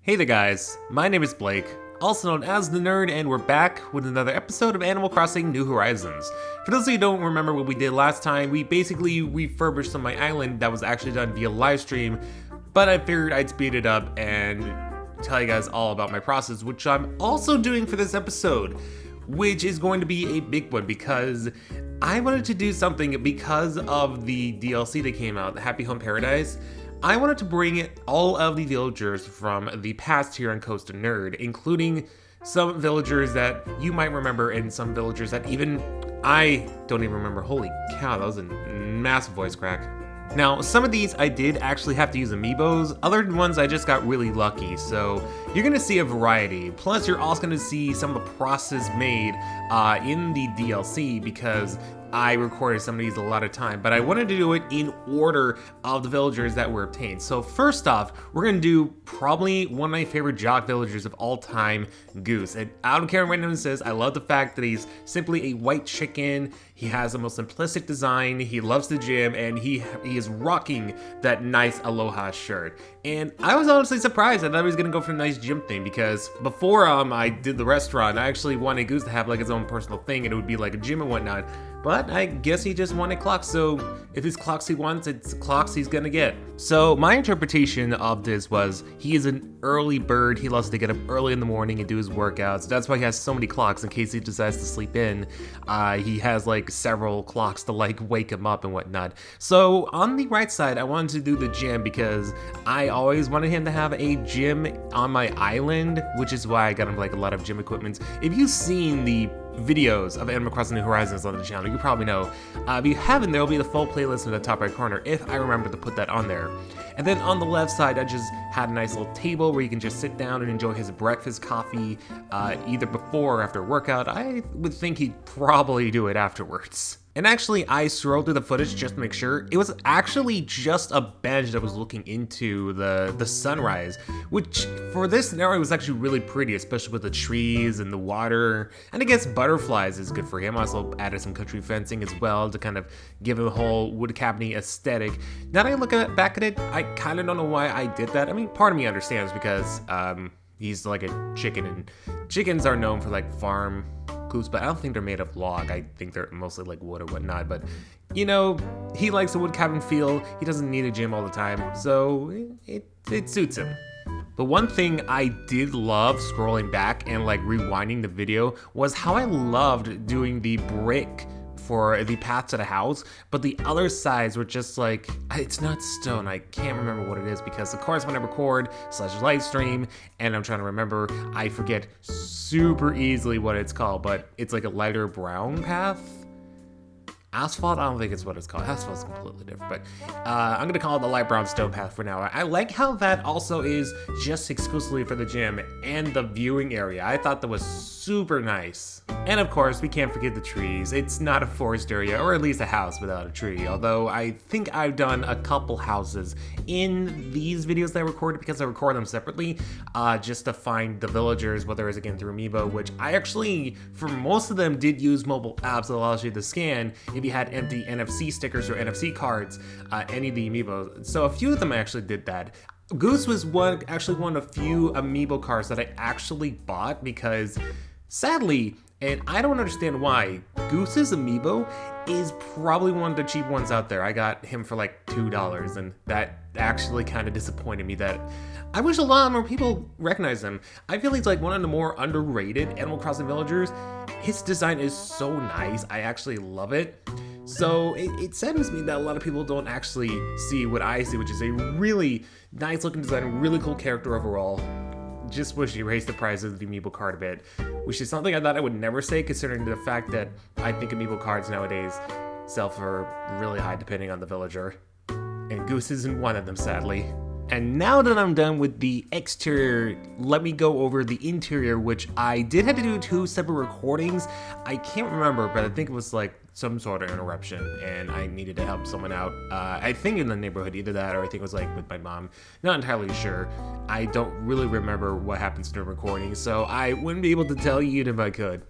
Hey there guys, my name is Blake, also known as the Nerd, and we're back with another episode of Animal Crossing New Horizons. For those of you who don't remember what we did last time, we basically refurbished some of my island that was actually done via live stream, but I figured I'd speed it up and tell you guys all about my process, which I'm also doing for this episode, which is going to be a big one because I wanted to do something because of the DLC that came out, Happy Home Paradise. I wanted to bring all of the villagers from the past here on Costa Nerd, including some villagers that you might remember and some villagers that even I don't even remember. Holy cow, that was a massive voice crack. Now, some of these I did actually have to use amiibos, other ones I just got really lucky, so you're gonna see a variety. Plus, you're also gonna see some of the process made in the DLC because I recorded some of these a lot of time, but I wanted to do it in order of the villagers that were obtained. So first off, we're gonna do probably one of my favorite jock villagers of all time, Goose. And I don't care what anyone says, I love the fact that he's simply a white chicken. He has the most simplistic design, he loves the gym, and he is rocking that nice Aloha shirt. And I was honestly surprised. I thought he was gonna go for a nice gym thing because before I did the restaurant, I actually wanted Goose to have like his own personal thing and it would be like a gym and whatnot. But I guess he just wanted clocks, so if it's clocks he wants, it's clocks he's gonna get. So my interpretation of this was he is an early bird. He loves to get up early in the morning and do his workouts. That's why he has so many clocks in case he decides to sleep in. He has like several clocks to like wake him up and whatnot. So on the right side, I wanted to do the gym because I always wanted him to have a gym on my island, which is why I got him like a lot of gym equipment. If you've seen the videos of Animal Crossing New Horizons on the channel, you probably know. If you haven't, there'll be the full playlist in the top right corner if I remember to put that on there. And then on the left side, I just had a nice little table where you can just sit down and enjoy his breakfast coffee either before or after a workout. I would think he'd probably do it afterwards. And actually, I scrolled through the footage just to make sure. It was actually just a bench that was looking into the sunrise, which for this scenario was actually really pretty, especially with the trees and the water. And I guess butterflies is good for him. I also added some country fencing as well to kind of give him a whole wood cabiny aesthetic. Now that I look back at it, I kind of don't know why I did that. I mean, part of me understands because he's like a chicken, and chickens are known for like farm coops, but I don't think they're made of log. I think they're mostly like wood or whatnot, but you know, he likes the wood cabin feel. He doesn't need a gym all the time, so it suits him. But one thing I did love scrolling back and like rewinding the video was how I loved doing the brick for the path to the house, but the other sides were just like, it's not stone. I can't remember what it is because of course when I record / live stream and I'm trying to remember, I forget super easily what it's called, but it's like a lighter brown path. Asphalt? I don't think it's what it's called. Asphalt's completely different, but I'm gonna call it the light brown stone path for now. I like how that also is just exclusively for the gym and the viewing area. I thought that was super nice. And of course, we can't forget the trees. It's not a forest area, or at least a house without a tree, although I think I've done a couple houses in these videos that I recorded because I record them separately, just to find the villagers, whether it's again through Amiibo, which I actually, for most of them, did use mobile apps that allows you to scan if you had empty NFC stickers or NFC cards, any of the Amiibos. So a few of them actually did that. Goose was actually one of few Amiibo cards that I actually bought because, sadly, and I don't understand why, Goose's Amiibo is probably one of the cheap ones out there. I got him for like $2, and that actually kind of disappointed me. That I wish a lot more people recognize him. I feel he's like one of the more underrated Animal Crossing villagers. His design is so nice. I actually love it. So it saddens me that a lot of people don't actually see what I see, which is a really nice looking design, really cool character overall. Just wish he raised the price of the Amiibo card a bit, which is something I thought I would never say considering the fact that I think Amiibo cards nowadays sell for really high depending on the villager. And Goose isn't one of them, sadly. And now that I'm done with the exterior, let me go over the interior, which I did have to do 2 separate recordings. I can't remember, but I think it was like some sort of interruption and I needed to help someone out. I think in the neighborhood, either that or I think it was like with my mom. Not entirely sure. I don't really remember what happens during recording, so I wouldn't be able to tell you even if I could.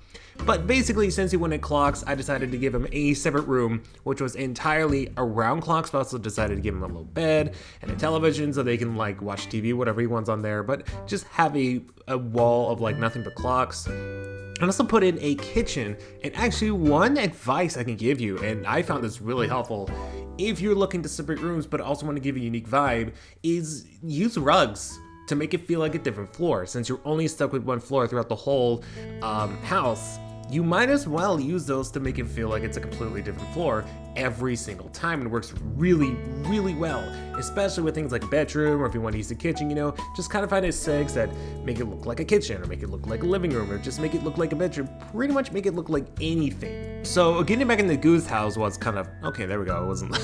But basically, since he wanted clocks, I decided to give him a separate room, which was entirely around clocks, but also decided to give him a little bed and a television so they can like watch TV, whatever he wants on there, but just have a wall of like nothing but clocks. And also put in a kitchen. And actually, one advice I can give you, and I found this really helpful, if you're looking to separate rooms but also want to give a unique vibe, is use rugs to make it feel like a different floor. Since you're only stuck with one floor throughout the whole house, you might as well use those to make it feel like it's a completely different floor every single time. It works really, really well, especially with things like bedroom, or if you want to use the kitchen, just kind of find aesthetics that make it look like a kitchen, or make it look like a living room, or just make it look like a bedroom, pretty much make it look like anything. So getting back in the Goose house was kind of, okay, there we go, it wasn't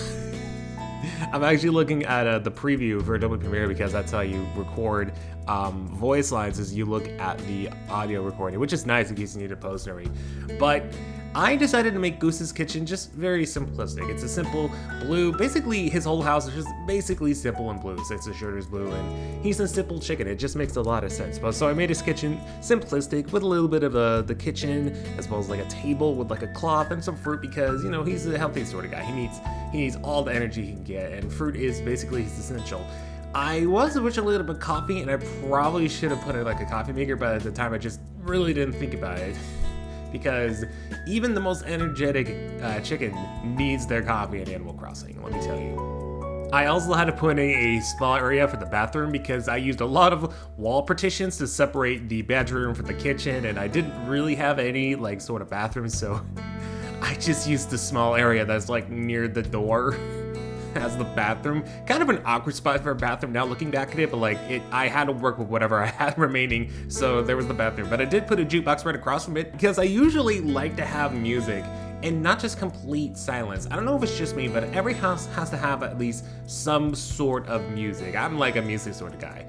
I'm actually looking at the preview for Adobe Premiere because that's how you record voice lines, is you look at the audio recording, which is nice in case you need to post and everything. But I decided to make Goose's kitchen just very simplistic. It's a simple blue, basically his whole house is just basically simple and blue. So it's a shirt is blue and he's a simple chicken. It just makes a lot of sense. But so I made his kitchen simplistic with a little bit of the kitchen, as well as like a table with like a cloth and some fruit because, he's a healthy sort of guy. He needs all the energy he can get, and fruit is basically his essential. I was originally a little bit coffee, and I probably should have put in like a coffee maker, but at the time I just really didn't think about it. Because even the most energetic chicken needs their coffee in Animal Crossing, let me tell you. I also had to put in a small area for the bathroom because I used a lot of wall partitions to separate the bedroom from the kitchen, and I didn't really have any like sort of bathroom, so I just used the small area that's like near the door as the bathroom. Kind of an awkward spot for a bathroom now looking back at it, but I had to work with whatever I had remaining, so there was the bathroom. But I did put a jukebox right across from it because I usually like to have music and not just complete silence. I don't know if it's just me, but every house has to have at least some sort of music. I'm like a music sort of guy.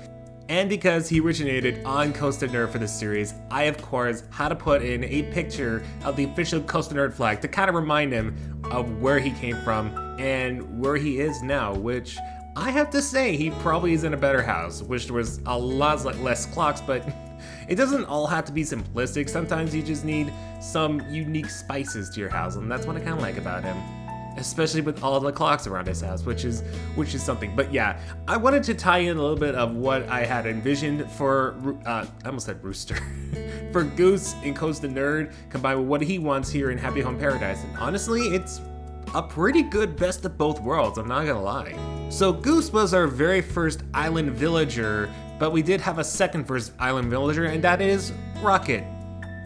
And because he originated on Costa Nerd for this series, I of course had to put in a picture of the official Costa Nerd flag to kind of remind him of where he came from and where he is now, which I have to say he probably is in a better house. Wish there was a lot less clocks, but it doesn't all have to be simplistic. Sometimes you just need some unique spices to your house, and that's what I kind of like about him. Especially with all the clocks around his house, which is something. But yeah, I wanted to tie in a little bit of what I had envisioned for, I almost said Rooster, for Goose in Costa Nerd, combined with what he wants here in Happy Home Paradise. And honestly, it's a pretty good best of both worlds, I'm not gonna lie. So Goose was our very first island villager, but we did have a second first island villager, and that is Rocket.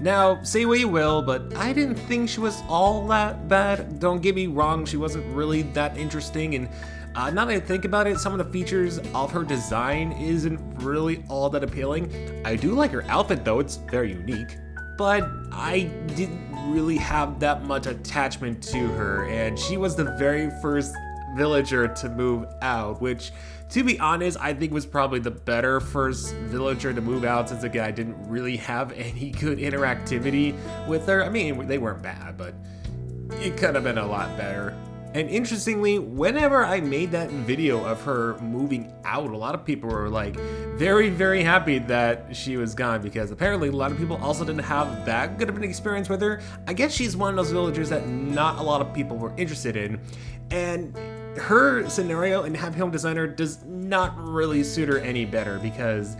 Now, say what you will, but I didn't think she was all that bad. Don't get me wrong, she wasn't really that interesting, and now that I think about it, some of the features of her design isn't really all that appealing. I do like her outfit though, it's very unique, but I didn't really have that much attachment to her, and she was the very first villager to move out, which, to be honest, I think was probably the better first villager to move out, since again I didn't really have any good interactivity with her. I mean, they weren't bad, but it could have been a lot better. And interestingly, whenever I made that video of her moving out, a lot of people were like very, very happy that she was gone, because apparently a lot of people also didn't have that good of an experience with her. I guess she's one of those villagers that not a lot of people were interested in, and her scenario in Happy Home Designer does not really suit her any better, because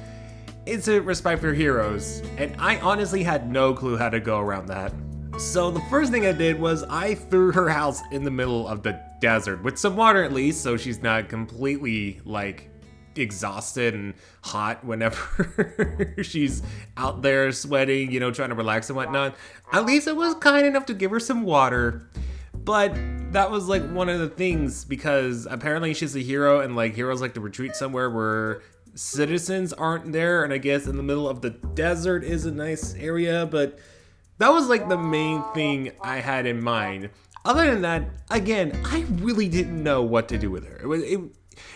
it's a respite for heroes, and I honestly had no clue how to go around that. So the first thing I did was I threw her house in the middle of the desert, with some water at least, so she's not completely like exhausted and hot whenever she's out there sweating, trying to relax and whatnot. At least it was kind enough to give her some water. But that was like one of the things, because apparently she's a hero, and like heroes like to retreat somewhere where citizens aren't there, and I guess in the middle of the desert is a nice area, but that was like the main thing I had in mind. Other than that, again, I really didn't know what to do with her.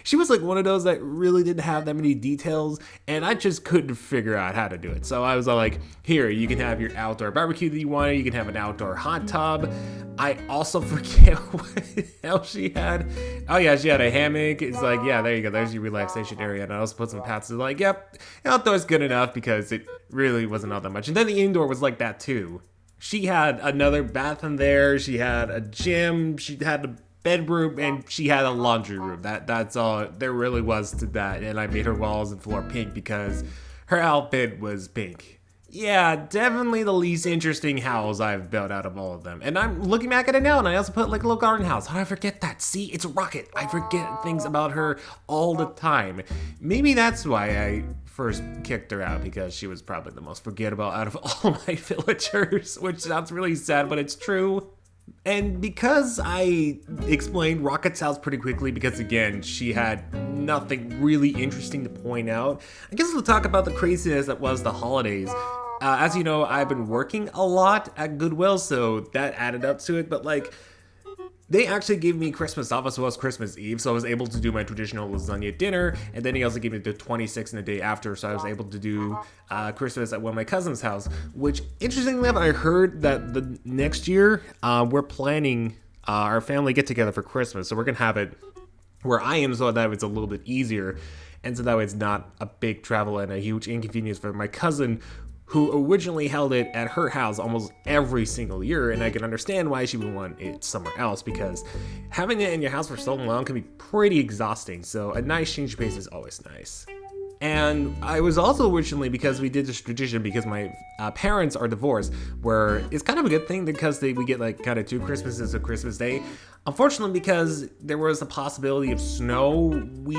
she was like one of those that really didn't have that many details, and I just couldn't figure out how to do it. So I was all like, here, you can have your outdoor barbecue that you wanted, you can have an outdoor hot tub. I also forget what else she had. Oh yeah, she had a hammock. It's like, yeah, there you go, there's your relaxation area. And I also put some pads. Like, yep, outdoor's good enough because it really wasn't all that much. And then the indoor was like that too. She had another bath in there, she had a gym, she had a bedroom, and she had a laundry room. That's all there really was to that. And I made her walls and floor pink because her outfit was pink. Yeah, definitely the least interesting house I've built out of all of them. And I'm looking back at it now, and I also put like a little garden house. How did I forget that? See, it's a rocket. I forget things about her all the time. Maybe that's why I first kicked her out, because she was probably the most forgettable out of all my villagers, which sounds really sad, but it's true. And because I explained Rocket's house pretty quickly, because again, she had nothing really interesting to point out, I guess we'll talk about the craziness that was the holidays. As you know, I've been working a lot at Goodwill, so that added up to it, but like, they actually gave me Christmas off as well as Christmas Eve, so I was able to do my traditional lasagna dinner, and then he also gave me the 26th and the day after, so I was able to do Christmas at one of my cousin's house, which, interestingly enough, I heard that the next year, we're planning our family get-together for Christmas, so we're going to have it where I am, so that it's a little bit easier, and so that way it's not a big travel and a huge inconvenience for my cousin, who originally held it at her house almost every single year, and I can understand why she would want it somewhere else, because having it in your house for so long can be pretty exhausting, so a nice change of pace is always nice. And I was also originally, because we did this tradition, because my parents are divorced, where it's kind of a good thing because we get like kind of 2 Christmases of Christmas Day. Unfortunately, because there was a possibility of snow, we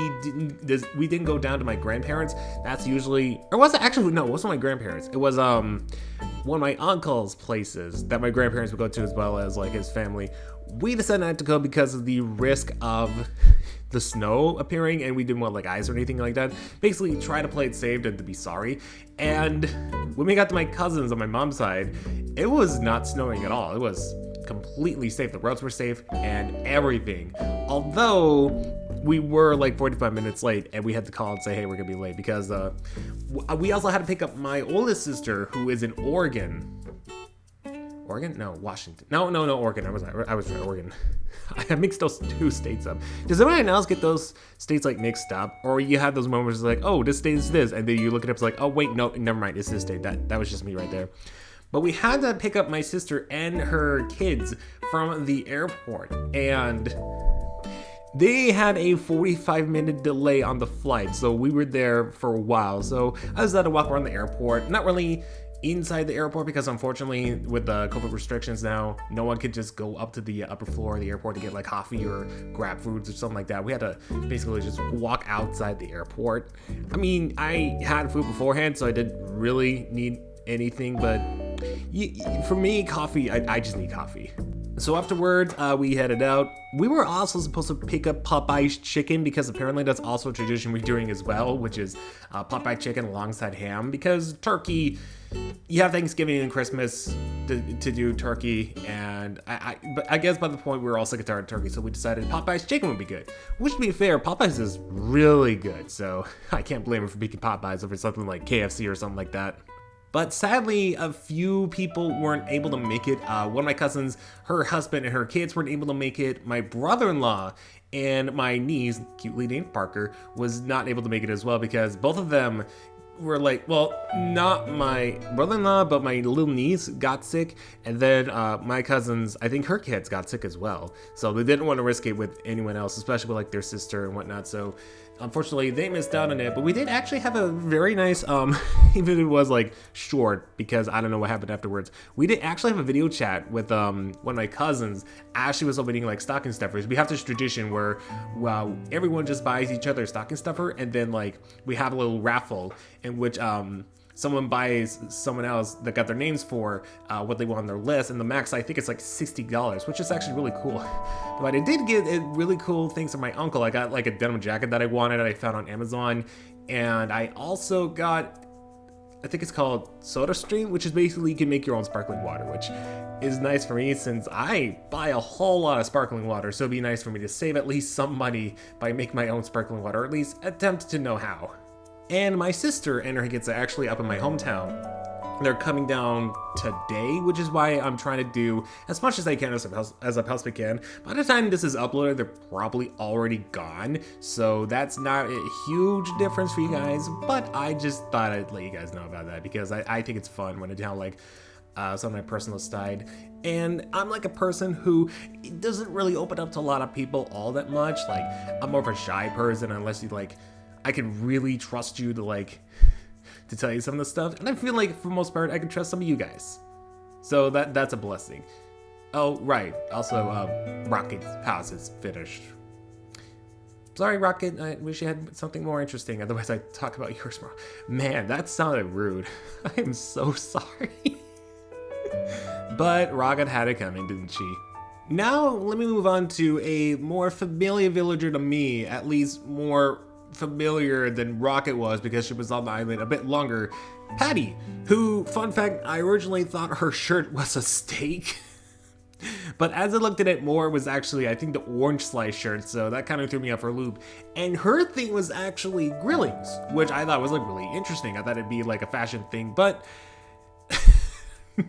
didn't go down to my grandparents. That's usually, or was it actually, no, it wasn't my grandparents. It was one of my uncle's places that my grandparents would go to, as well as like his family. We decided not to go because of the risk of the snow appearing, and we didn't want like ice or anything like that. Basically, try to play it safe and to be sorry. And when we got to my cousins on my mom's side, it was not snowing at all. It was completely safe. The roads were safe and everything. Although we were like 45 minutes late, and we had to call and say, hey, we're gonna be late, because we also had to pick up my oldest sister, who is in Oregon. Oregon? No, Washington. No, Oregon. I was right, Oregon. I mixed those 2 states up. Does anyone else get those states like mixed up? Or you have those moments like, oh, this state is this, and then you look it up, it's like, oh wait, no, never mind, it's this state. That was just me right there. But we had to pick up my sister and her kids from the airport, and they had a 45-minute delay on the flight, so we were there for a while. So I was allowed to walk around the airport, not really inside the airport, because unfortunately with the COVID restrictions now, no one could just go up to the upper floor of the airport to get like coffee or grab foods or something like that. We had to basically just walk outside the airport. I mean, I had food beforehand, so I didn't really need anything, but for me, coffee, I just need coffee. So afterwards, we headed out. We were also supposed to pick up Popeye's chicken, because apparently that's also a tradition we're doing as well, which is Popeye chicken alongside ham, because turkey, you have Thanksgiving and Christmas to do turkey, and but I guess by the point we were all sick and tired of turkey, so we decided Popeye's chicken would be good. Which, to be fair, Popeye's is really good, so I can't blame her for picking Popeye's over something like KFC or something like that. But sadly, a few people weren't able to make it. One of my cousins, her husband and her kids weren't able to make it. My brother-in-law and my niece, cutely named Parker, was not able to make it as well, because both of them were like, well, not my brother-in-law, but my little niece got sick, and then my cousins, I think her kids got sick as well. So they didn't want to risk it with anyone else, especially with like their sister and whatnot. So unfortunately, they missed out on it, but we did actually have a very nice, even if it was like short, because I don't know what happened afterwards. We did actually have a video chat with one of my cousins as she was opening like stocking stuffers. We have this tradition where, well, everyone just buys each other a stocking stuffer, and then like we have a little raffle in which someone buys someone else that got their names for what they want on their list, and the max, I think it's like $60, which is actually really cool. But I did get really cool things from my uncle. I got like a denim jacket that I wanted that I found on Amazon, and I also got I think it's called Soda Stream, which is basically you can make your own sparkling water, which is nice for me since I buy a whole lot of sparkling water, so it'd be nice for me to save at least some money by making my own sparkling water, or at least attempt to know how. And my sister and her kids are actually up in my hometown. They're coming down today, which is why I'm trying to do as much as I can as I possibly can. By the time this is uploaded, they're probably already gone, so that's not a huge difference for you guys, but I just thought I'd let you guys know about that because I think it's fun when I tell like some of my personal side. And I'm like a person who doesn't really open up to a lot of people all that much. Like, I'm more of a shy person unless you like, I can really trust you to like, to tell you some of the stuff, and I feel like for the most part I can trust some of you guys, so that's a blessing. Oh right, also Rocket's house is finished. Sorry Rocket, I wish you had something more interesting, otherwise I'd talk about yours more. Man, that sounded rude. I am so sorry. But Rocket had it coming, didn't she? Now let me move on to a more familiar villager to me, at least more familiar than Rocket was because she was on the island a bit longer. Patty, who, fun fact, I originally thought her shirt was a steak. But as I looked at it more, it was actually, I think, the orange slice shirt, so that kind of threw me off for a loop. And her thing was actually grillings, which I thought was like really interesting. I thought it'd be like a fashion thing, but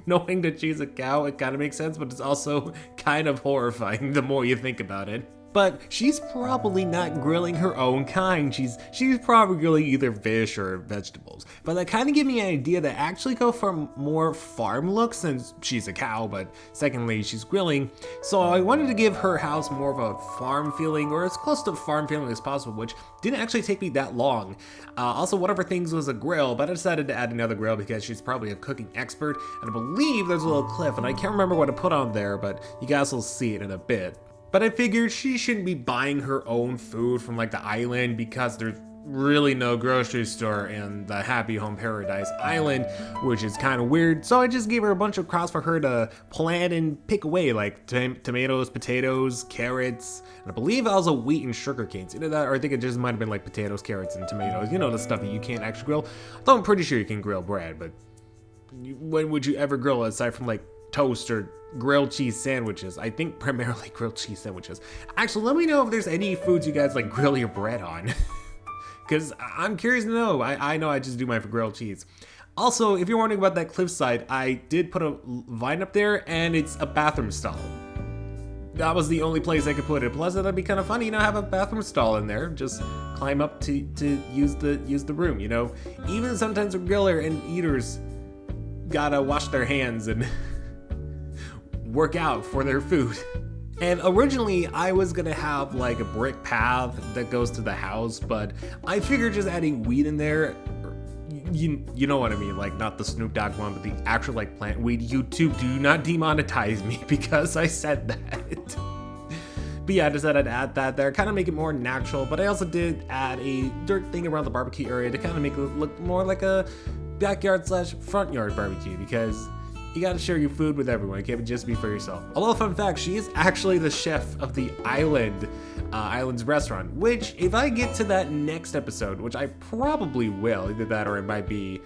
knowing that she's a cow, it kind of makes sense, but it's also kind of horrifying the more you think about it. But she's probably not grilling her own kind. She's probably grilling either fish or vegetables. But that kind of gave me an idea to actually go for more farm look since she's a cow, but secondly, she's grilling. So I wanted to give her house more of a farm feeling, or as close to farm feeling as possible, which didn't actually take me that long. Also, one of her things was a grill, but I decided to add another grill because she's probably a cooking expert. And I believe there's a little clip, and I can't remember what to put on there, but you guys will see it in a bit. But I figured she shouldn't be buying her own food from like the island because there's really no grocery store in the Happy Home Paradise Island, which is kind of weird. So I just gave her a bunch of crops for her to plant and pick away, like tomatoes, potatoes, carrots, and I believe also wheat and sugar canes. You know that, or I think it just might have been like potatoes, carrots, and tomatoes. You know, the stuff that you can't actually grill. Though I'm pretty sure you can grill bread, but when would you ever grill it aside from like toast or grilled cheese sandwiches? I think primarily grilled cheese sandwiches. Actually, let me know if there's any foods you guys like grill your bread on. Because I'm curious to know. I know I just do mine for grilled cheese. Also, if you're wondering about that cliffside, I did put a vine up there and it's a bathroom stall. That was the only place I could put it. Plus, that'd be kind of funny, you know, have a bathroom stall in there. Just climb up to use the room, you know. Even sometimes a griller and eaters gotta wash their hands and work out for their food. And originally I was gonna have like a brick path that goes to the house, but I figured just adding weed in there, you know what I mean, like not the Snoop Dogg one, but the actual like plant weed. YouTube, do not demonetize me because I said that. But yeah, I decided to add that there, kind of make it more natural, but I also did add a dirt thing around the barbecue area to kind of make it look more like a backyard / front yard barbecue, because you gotta share your food with everyone. It can't just be for yourself. Although, fun fact, she is actually the chef of the Island's restaurant, which if I get to that next episode, which I probably will, either that or it might be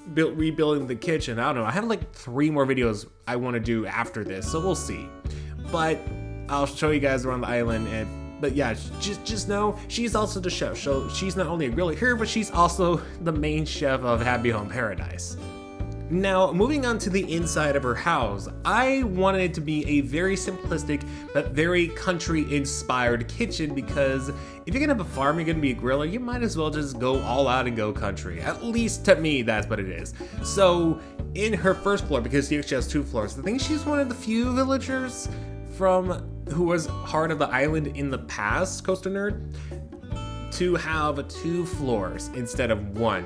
rebuilding the kitchen. I don't know. I have like 3 more videos I want to do after this, so we'll see. But I'll show you guys around the island. But yeah, just know she's also the chef. So she's not only a griller here, but she's also the main chef of Happy Home Paradise. Now, moving on to the inside of her house, I wanted it to be a very simplistic but very country-inspired kitchen, because if you're gonna have a farm, you're gonna be a griller, you might as well just go all out and go country. At least to me, that's what it is. So, in her first floor, because she has 2 floors, I think she's one of the few villagers who was part of the island in the past, Costa Nerd, to have 2 floors instead of 1.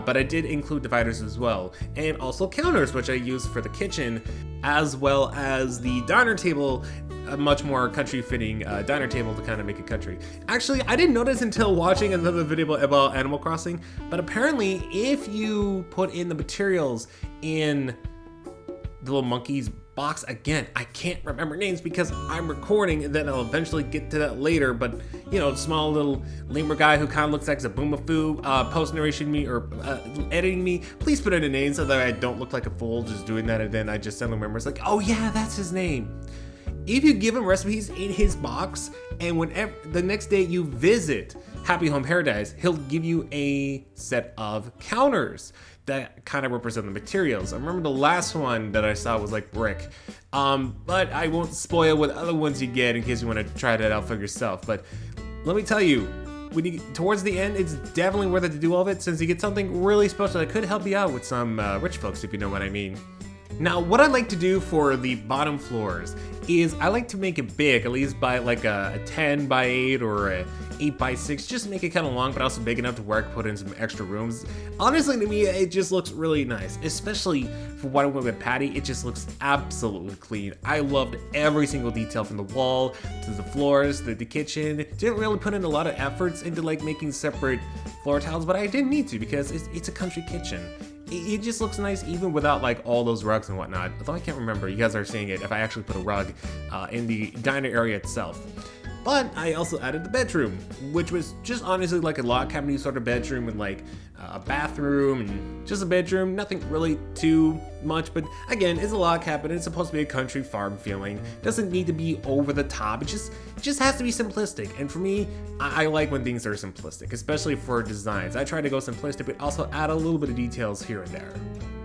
But I did include dividers as well, and also counters, which I used for the kitchen, as well as the diner table, a much more country-fitting diner table to kind of make it country. Actually, I didn't notice until watching another video about Animal Crossing, but apparently if you put in the materials in the little monkey's box. Again, I can't remember names because I'm recording and then I'll eventually get to that later, but small little lemur guy who kind of looks like a boomafoo, post-narration me or editing me, please put in a name so that I don't look like a fool just doing that, and then I just suddenly remember, it's like, oh yeah, that's his name. If you give him recipes in his box, and whenever the next day you visit Happy Home Paradise, he'll give you a set of counters that kind of represent the materials. I remember the last one that I saw was like brick, but I won't spoil what other ones you get in case you want to try that out for yourself. But let me tell you, towards the end, it's definitely worth it to do all of it, since you get something really special that could help you out with some rich folks, if you know what I mean. Now, what I like to do for the bottom floors is I like to make it big, at least by like a 10 by 8 or a 8 by 6, just make it kind of long, but also big enough to where I can put in some extra rooms. Honestly, to me, it just looks really nice, especially for what I went with Patty. It just looks absolutely clean. I loved every single detail, from the wall to the floors, the kitchen. Didn't really put in a lot of efforts into like making separate floor tiles, but I didn't need to because it's a country kitchen. It just looks nice even without like all those rugs and whatnot. Although I can't remember, you guys are seeing it if I actually put a rug in the diner area itself. But I also added the bedroom, which was just honestly like a log cabin sort of bedroom with like a bathroom and just a bedroom. Nothing really too much, but again, it's a log cabin. It's supposed to be a country farm feeling. Doesn't need to be over the top. It just has to be simplistic. And for me, I like when things are simplistic, especially for designs. I try to go simplistic, but also add a little bit of details here and there.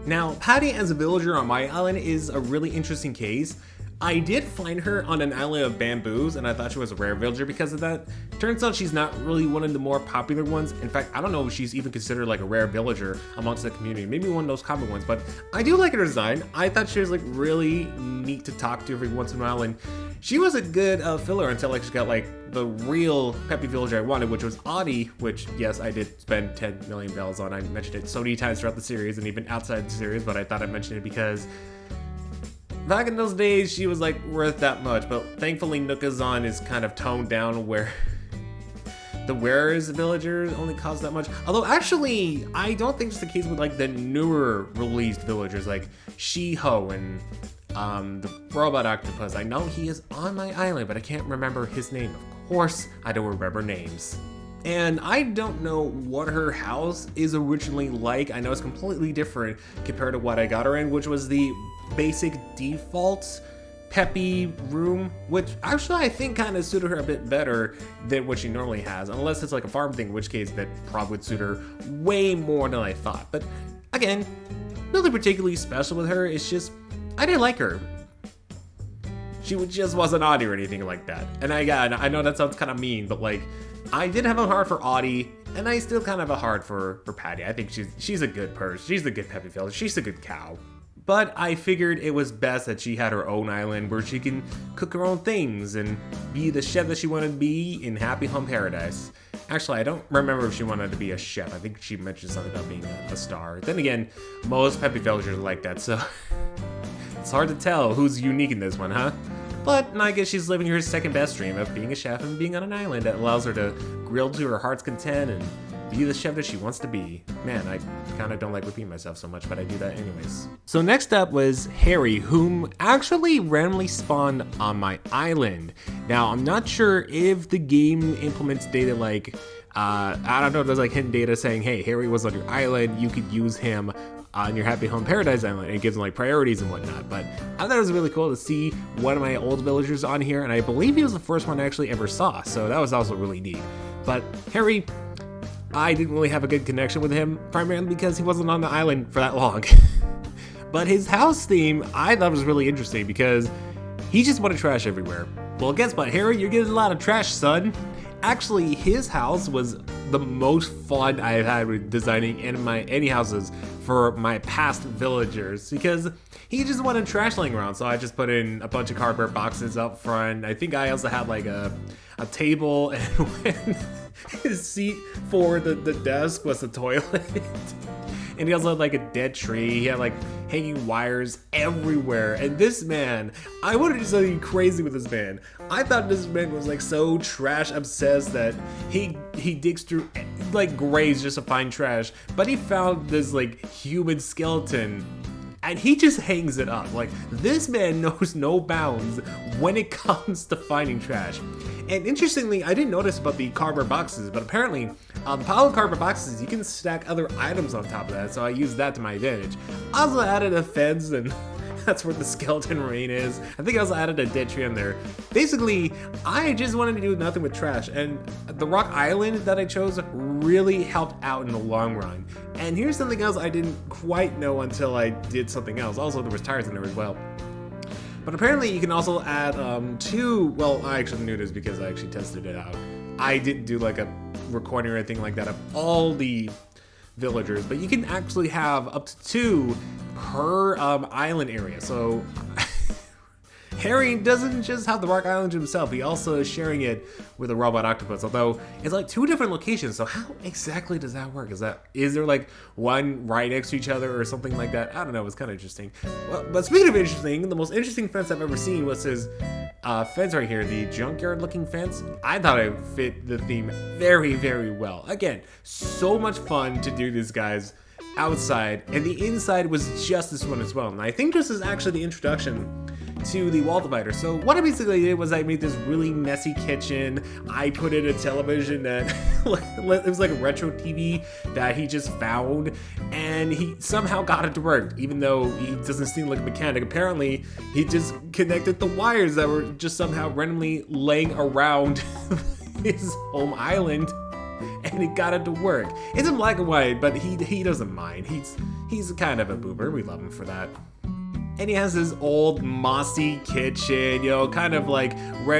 Now, Patty as a villager on my island is a really interesting case. I did find her on an island of bamboos, and I thought she was a rare villager because of that. Turns out she's not really one of the more popular ones. In fact, I don't know if she's even considered like a rare villager amongst the community. Maybe one of those common ones, but I do like her design. I thought she was like really neat to talk to every once in a while, and she was a good filler until like she got like the real peppy villager I wanted, which was Audie, which yes, I did spend 10 million bells on. I mentioned it so many times throughout the series and even outside the series, but I thought I'd mention it because back in those days, she was like worth that much, but thankfully Nookazon is kind of toned down where the wearers villagers only cost that much. Although actually, I don't think it's the case with like the newer released villagers like Shiho and the robot octopus. I know he is on my island, but I can't remember his name. Of course, I don't remember names. And I don't know what her house is originally like. I know it's completely different compared to what I got her in, which was the basic default peppy room, which actually I think kind of suited her a bit better than what she normally has, unless it's like a farm thing, in which case that probably would suit her way more than I thought. But again, nothing particularly special with her. It's just, I didn't like her. She just wasn't Audie or anything like that. And I know that sounds kind of mean, but like, I did have a heart for Audie, and I still kind of have a heart for Patty. I think she's a good person. She's a good peppy villager. She's a good cow. But I figured it was best that she had her own island where she can cook her own things and be the chef that she wanted to be in Happy Home Paradise. Actually, I don't remember if she wanted to be a chef. I think she mentioned something about being a star. Then again, most peppy villagers are like that, so it's hard to tell who's unique in this one, huh? But I guess she's living her second best dream of being a chef and being on an island that allows her to grill to her heart's content and be the chef that she wants to be. Man, I kind of don't like repeating myself so much, but I do that anyways. So next up was Harry, whom actually randomly spawned on my island. Now, I'm not sure if the game implements data like, I don't know, there's like hidden data saying, hey, Harry was on your island, you could use him on your Happy Home Paradise island. It gives them like priorities and whatnot, but I thought it was really cool to see one of my old villagers on here, and I believe he was the first one I actually ever saw, so that was also really neat. But Harry, I didn't really have a good connection with him, primarily because he wasn't on the island for that long. But his house theme I thought was really interesting because he just wanted trash everywhere. Well, guess what, Harry? You're getting a lot of trash, son. Actually, his house was the most fun I've had with designing any houses for my past villagers, because he just wanted trash laying around, so I just put in a bunch of cardboard boxes up front. I think I also had like a table, and his seat for the desk was the toilet. And he also had like a dead tree. He had like hanging wires everywhere. And this man, I wanted to do something crazy with this man. I thought this man was like so trash obsessed that he digs through like graves just to find trash. But he found this like human skeleton and he just hangs it up. Like, this man knows no bounds when it comes to finding trash. And interestingly, I didn't notice about the cardboard boxes, but apparently, the pile of cardboard boxes, you can stack other items on top of that, so I used that to my advantage. I also added a fence, and that's where the skeleton rain is. I think I also added a dead tree in there. Basically, I just wanted to do nothing with trash, and the rock island that I chose really helped out in the long run. And here's something else I didn't quite know until I did something else. Also, there was tires in there as well. But apparently you can also add well, I actually knew this because I actually tested it out. I didn't do like a recording or anything like that of all the villagers, but you can actually have up to 2 per island area. So Harry doesn't just have the rock island himself, he also is sharing it with a robot octopus, although it's like 2 different locations. So how exactly does that work? Is there like one right next to each other or something like that? I don't know, it's kind of interesting. Well, but speaking of interesting, the most interesting fence I've ever seen was his fence right here, the junkyard looking fence. I thought it fit the theme very, very well. Again, so much fun to do this, guys, outside, and the inside was just as fun as well. And I think this is actually the introduction to the wall divider. So what I basically did was I made this really messy kitchen. I put in a television that it was like a retro TV that he just found, and he somehow got it to work, even though he doesn't seem like a mechanic. Apparently he just connected the wires that were just somehow randomly laying around his home island, and it got it to work. It's in black and white, but he doesn't mind. He's kind of a boober. We love him for that. And he has this old mossy kitchen, you know, kind of like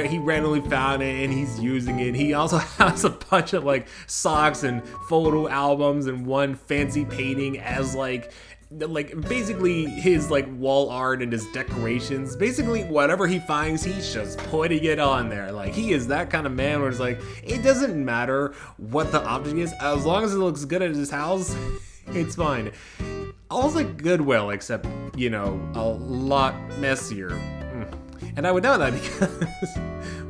he randomly found it and he's using it. He also has a bunch of like socks and photo albums and one fancy painting as like basically his like wall art and his decorations. Basically whatever he finds, he's just putting it on there. Like, he is that kind of man where it's like, it doesn't matter what the object is, as long as it looks good at his house, it's fine. Almost like Goodwill, except, you know, a lot messier. And I would know that because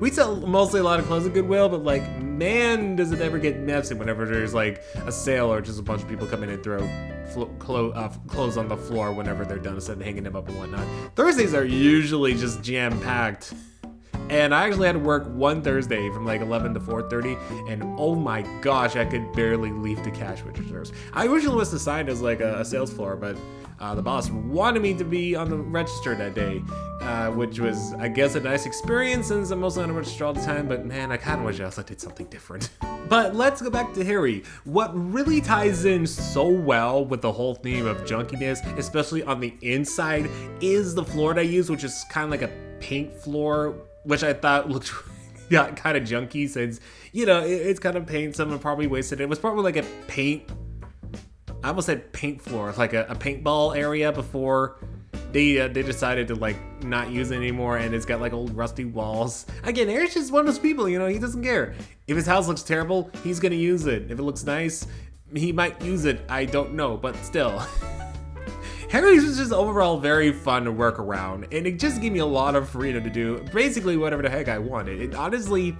we sell mostly a lot of clothes at Goodwill, but like, man, does it ever get messy whenever there's like a sale or just a bunch of people come in and throw clothes on the floor whenever they're done instead of hanging them up and whatnot. Thursdays are usually just jam-packed. And I actually had to work one Thursday from like 11 to 4:30, and oh my gosh, I could barely leave the cash registers. I originally was assigned as like a sales floor, but the boss wanted me to be on the register that day, which was, I guess, a nice experience since I'm mostly on the register all the time, but man, I kind of wish I did something different. But let's go back to Harry. What really ties in so well with the whole theme of junkiness, especially on the inside, is the floor that I use, which is kind of like a paint floor, which I thought looked kind of junky since, you know, it's kind of paint. Someone probably wasted it. It was probably like a paint, I almost said paint floor, like a paintball area before they decided to like not use it anymore, and it's got like old rusty walls. Again, Eric's just one of those people, you know, he doesn't care. If his house looks terrible, he's gonna use it. If it looks nice, he might use it. I don't know, but still. Harry's was just overall very fun to work around, and it just gave me a lot of freedom to do basically whatever the heck I wanted. It honestly,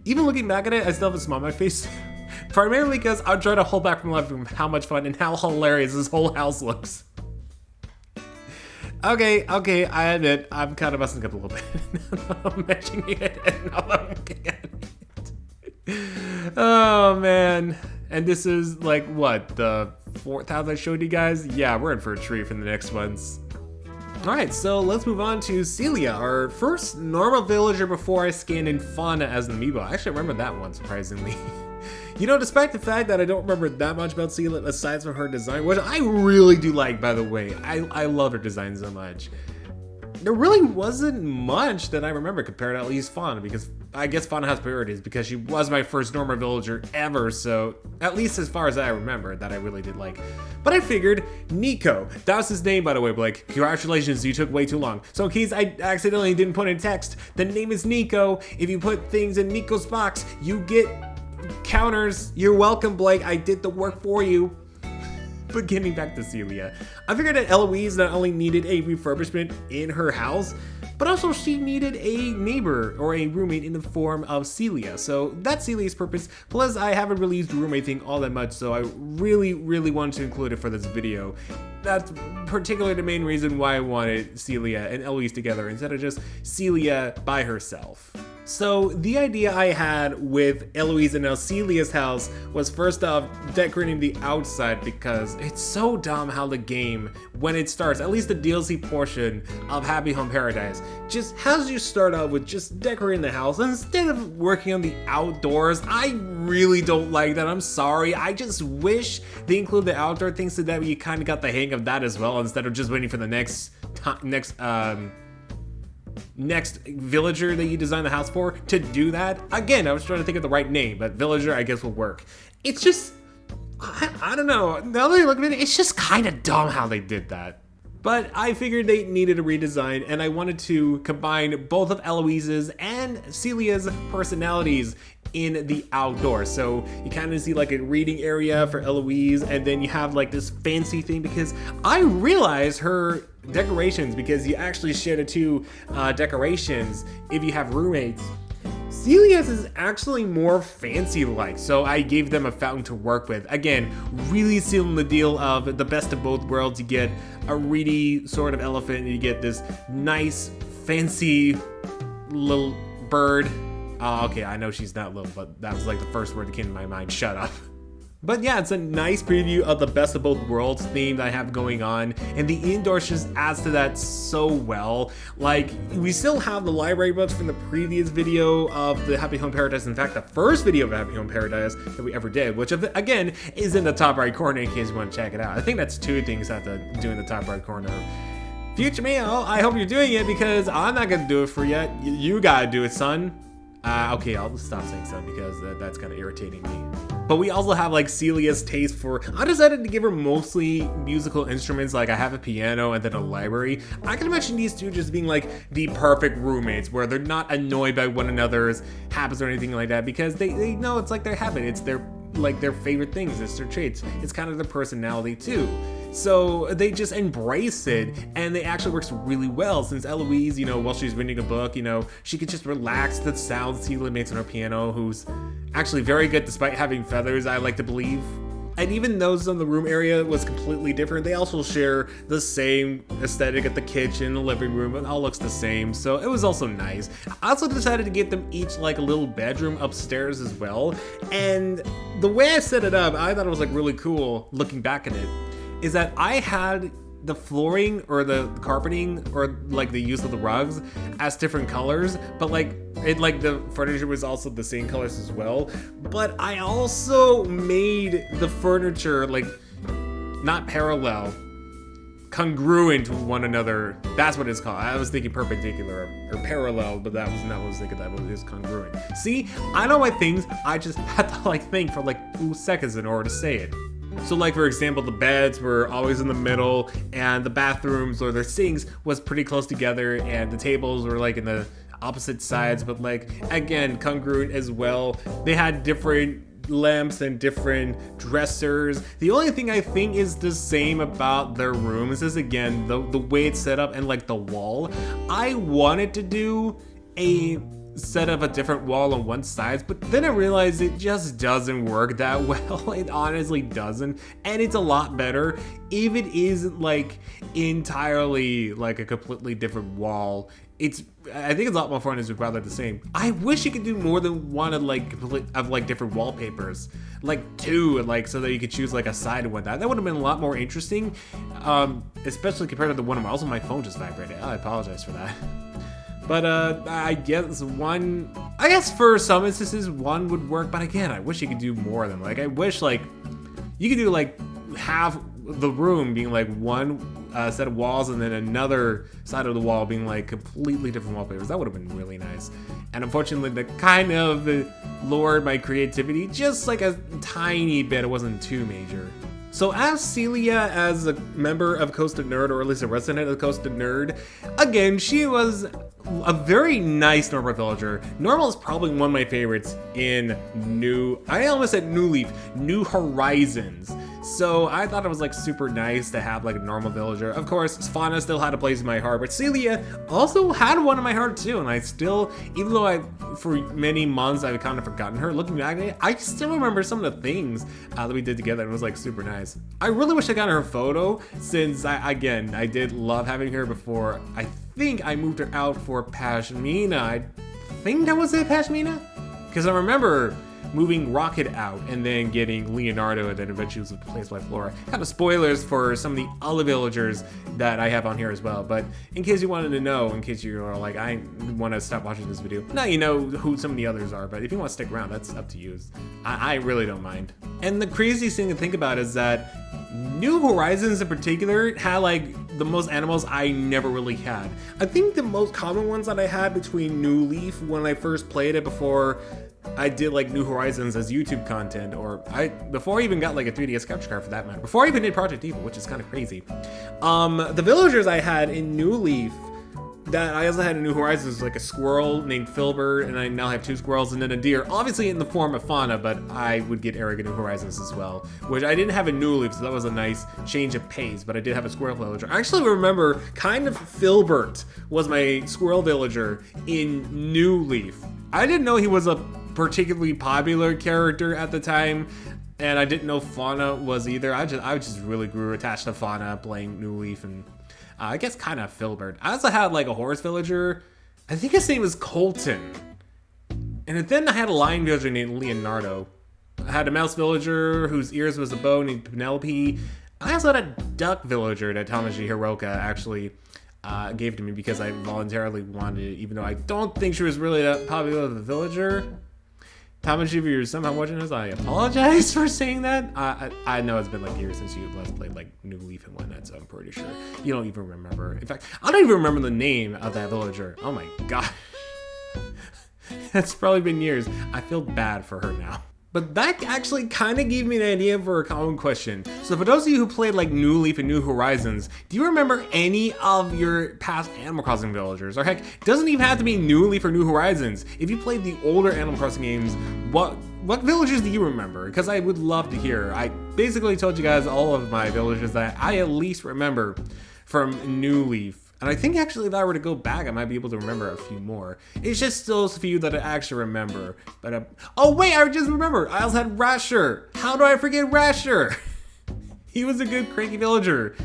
even looking back at it, I still have a smile on my face. Primarily because I'm trying to hold back from laughing how much fun and how hilarious this whole house looks. Okay, I admit, I'm kind of messing up a little bit. I'm mentioning it and now I'm looking at it. Oh man. And this is like, what, the 4th house I showed you guys? Yeah, we're in for a treat for the next ones. Alright, so let's move on to Celia, our first normal villager before I scanned in Fauna as an amiibo. I actually remember that one, surprisingly. You know, despite the fact that I don't remember that much about Celia aside from her design, which I really do like, by the way. I love her design so much. There really wasn't much that I remember compared to at least Fauna, because I guess Fauna has priorities because she was my first normal villager ever, so at least as far as I remember, that I really did like. But I figured Nico, that was his name, by the way, Blake. Congratulations, you took way too long. So in case I accidentally didn't put in text, the name is Nico. If you put things in Nico's box, you get counters. You're welcome, Blake. I did the work for you. But getting back to Celia, I figured that Eloise not only needed a refurbishment in her house, but also she needed a neighbor or a roommate in the form of Celia. So that's Celia's purpose. Plus, I haven't really used the roommate thing all that much, so I really wanted to include it for this video. That's particularly the main reason why I wanted Celia and Eloise together instead of just Celia by herself. So the idea I had with Eloise and now Celia's house was first off decorating the outside, because it's so dumb how the game, when it starts, at least the DLC portion of Happy Home Paradise, just has you start out with just decorating the house instead of working on the outdoors. I really don't like that. I'm sorry. I just wish they include the outdoor things so that you kind of got the hang of that as well, instead of just waiting for the next villager that you design the house for to do that. Again, I was trying to think of the right name, but villager I guess will work. It's just, I don't know, now that I look at it, it's just kind of dumb how they did that. But I figured they needed a redesign, and I wanted to combine both of Eloise's and Celia's personalities in the outdoors. So you kind of see like a reading area for Eloise, and then you have like this fancy thing, because I realized her decorations, because you actually share the two decorations if you have roommates. Celia's is actually more fancy-like, so I gave them a fountain to work with. Again, really sealing the deal of the best of both worlds. You get a reedy sort of elephant, and you get this nice, fancy little bird. Okay, I know she's not little, but that was like the first word that came to my mind. Shut up. But yeah, it's a nice preview of the best of both worlds theme that I have going on, and the indoors just adds to that so well. Like, we still have the library books from the previous video of the Happy Home Paradise. In fact, the first video of Happy Home Paradise that we ever did, which again is in the top right corner in case you want to check it out. I think that's two things I have to do in the top right corner. Future Mail, I hope you're doing it, because I'm not gonna do it for you. You gotta do it, son. Okay, I'll stop saying son, because that's kind of irritating me. But we also have like Celia's taste for, I decided to give her mostly musical instruments. Like I have a piano and then a library. I can imagine these two just being like the perfect roommates, where they're not annoyed by one another's habits or anything like that, because they know it's like their habit. It's their favorite things. It's their traits. It's kind of their personality too. So they just embrace it, and it actually works really well, since Eloise, while she's reading a book, she could just relax the sound Celia makes on her piano, who's actually very good despite having feathers, I like to believe. And even though some of the room area was completely different, they also share the same aesthetic at the kitchen, the living room. It all looks the same, so it was also nice. I also decided to get them each like a little bedroom upstairs as well. And the way I set it up, I thought it was like really cool looking back at it, is that I had the flooring or the carpeting or like the use of the rugs as different colors, but the furniture was also the same colors as well. But I also made the furniture like not parallel, congruent to one another. That's what it's called. I was thinking perpendicular or parallel, but that was not what I was thinking. That was congruent. See, I know my things. I just had to think for 2 seconds in order to say it. So for example, the beds were always in the middle, and the bathrooms or their sinks was pretty close together, and the tables were in the opposite sides, but again, congruent as well. They had different lamps and different dressers. The only thing I think is the same about their rooms is, again, the way it's set up and the wall. I wanted to do a set up a different wall on one side, but then I realized it just doesn't work that well. It honestly doesn't, and it's a lot better if it isn't entirely a completely different wall. I think it's a lot more fun as rather the same. I wish you could do more than one of different wallpapers, two, so that you could choose a side and whatnot. That would have been a lot more interesting, especially compared to the one. Also, my phone just vibrated. I apologize for that. But I guess for some instances one would work, but again, I wish you could do more of them. I wish you could do half the room being one set of walls, and then another side of the wall being completely different wallpapers. That would have been really nice. And unfortunately, that kind of lured my creativity just a tiny bit. It wasn't too major. So as Celia, as a member of Costa Nerd, or at least a resident of Costa Nerd, again, she was a very nice normal villager. Normal is probably one of my favorites in New Horizons. So I thought it was like super nice to have like a normal villager. Of course, Fauna still had a place in my heart, but Celia also had one in my heart too. And I still, even though for many months I've kind of forgotten her, looking back at it, I still remember some of the things that we did together. It was like super nice. I really wish I got her photo since I did love having her before. I think I moved her out for Pashmina. I think that was it, Pashmina? Because I remember moving Rocket out and then getting Leondardo, and then eventually was replaced by Flora. Kind of spoilers for some of the other villagers that I have on here as well, but in case you wanted to know, in case you are like, I want to stop watching this video, now you know who some of the others are, but if you want to stick around, that's up to you. I really don't mind. And the craziest thing to think about is that New Horizons in particular had like the most animals I never really had. I think the most common ones that I had between New Leaf when I first played it before I did like New Horizons as YouTube content, or before I even got like a 3DS capture card for that matter, before I even did Project Evil, which is kind of crazy. The villagers I had in New Leaf that I also had in New Horizons was like a squirrel named Filbert, and I now have 2 squirrels, and then a deer, obviously in the form of Fauna, but I would get Eric in New Horizons as well, which I didn't have in New Leaf, so that was a nice change of pace, but I did have a squirrel villager. I actually remember kind of Filbert was my squirrel villager in New Leaf. I didn't know he was a particularly popular character at the time, and I didn't know Fauna was either. I just really grew attached to Fauna playing New Leaf, and I guess kind of Filbert. I also had like a horse villager. I think his name was Colton, and then I had a lion villager named Leonardo. I had a mouse villager whose ears was a bow named Penelope. I also had a duck villager that Tamaji Hiroka actually gave to me because I voluntarily wanted it, even though I don't think she was really that popular of a villager. Tamaji, if you're somehow watching this, I apologize for saying that. I know it's been like years since you last played like New Leaf and whatnot, so I'm pretty sure you don't even remember. In fact, I don't even remember the name of that villager. Oh my god. That's probably been years. I feel bad for her now. But that actually kind of gave me an idea for a common question. So for those of you who played like New Leaf and New Horizons, do you remember any of your past Animal Crossing villagers? Or heck, it doesn't even have to be New Leaf or New Horizons. If you played the older Animal Crossing games, what villagers do you remember? Because I would love to hear. I basically told you guys all of my villagers that I at least remember from New Leaf. And I think actually if I were to go back, I might be able to remember a few more. It's just still a few that I actually remember. But oh wait, I just remembered. I also had Rasher. How do I forget Rasher? He was a good cranky villager.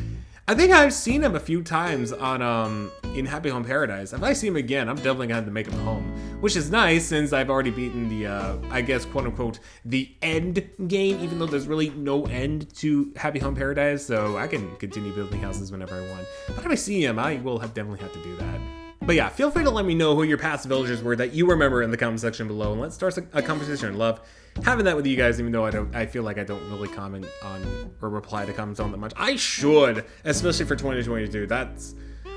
I think I've seen him a few times on in Happy Home Paradise. If I see him again, I'm definitely gonna have to make him home, which is nice since I've already beaten the I guess quote unquote the end game, even though there's really no end to Happy Home Paradise, so I can continue building houses whenever I want. But if I see him, I will definitely have to do that. But yeah, feel free to let me know who your past villagers were that you remember in the comment section below, and let's start a conversation. I love having that with you guys, even though I feel like I don't really comment on or reply to comments on that much. I should, especially for 2022.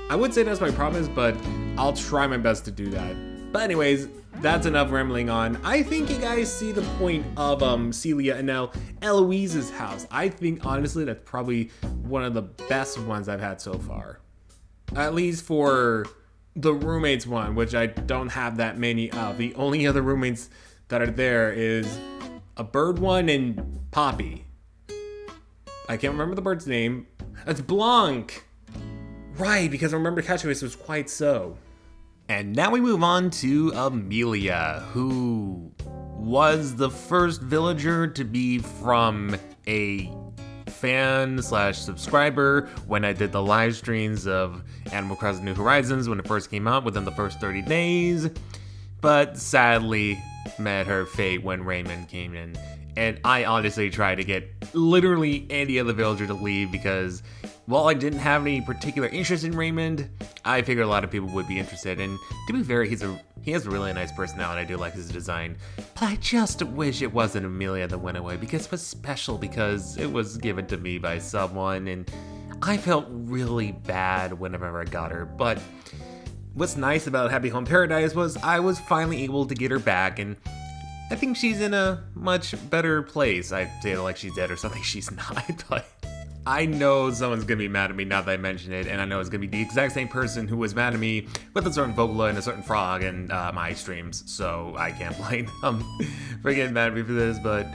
I would say that's my promise, but I'll try my best to do that. But anyways, that's enough rambling on. I think you guys see the point of Celia and now Eloise's house. I think honestly that's probably one of the best ones I've had so far. At least for the roommates one, which I don't have that many of. The only other roommates that are there is a bird one and Poppy. I can't remember the bird's name. It's Blanc. Right, because I remember Catchways was quite so. And now we move on to Amelia, who was the first villager to be from a fan/subscriber when I did the live streams of Animal Crossing New Horizons when it first came out within the first 30 days, but sadly met her fate when Raymond came in. And I honestly tried to get literally any other villager to leave because while I didn't have any particular interest in Raymond, I figured a lot of people would be interested. And to be fair, he has a really nice personality. I do like his design. But I just wish it wasn't Amelia that went away because it was special because it was given to me by someone. And I felt really bad whenever I got her. But what's nice about Happy Home Paradise was I was finally able to get her back. And I think she's in a much better place. I say it like she's dead or something. She's not, but I know someone's gonna be mad at me now that I mention it, and I know it's gonna be the exact same person who was mad at me with a certain Vocaloid and a certain frog in my streams, so I can't blame them for getting mad at me for this, but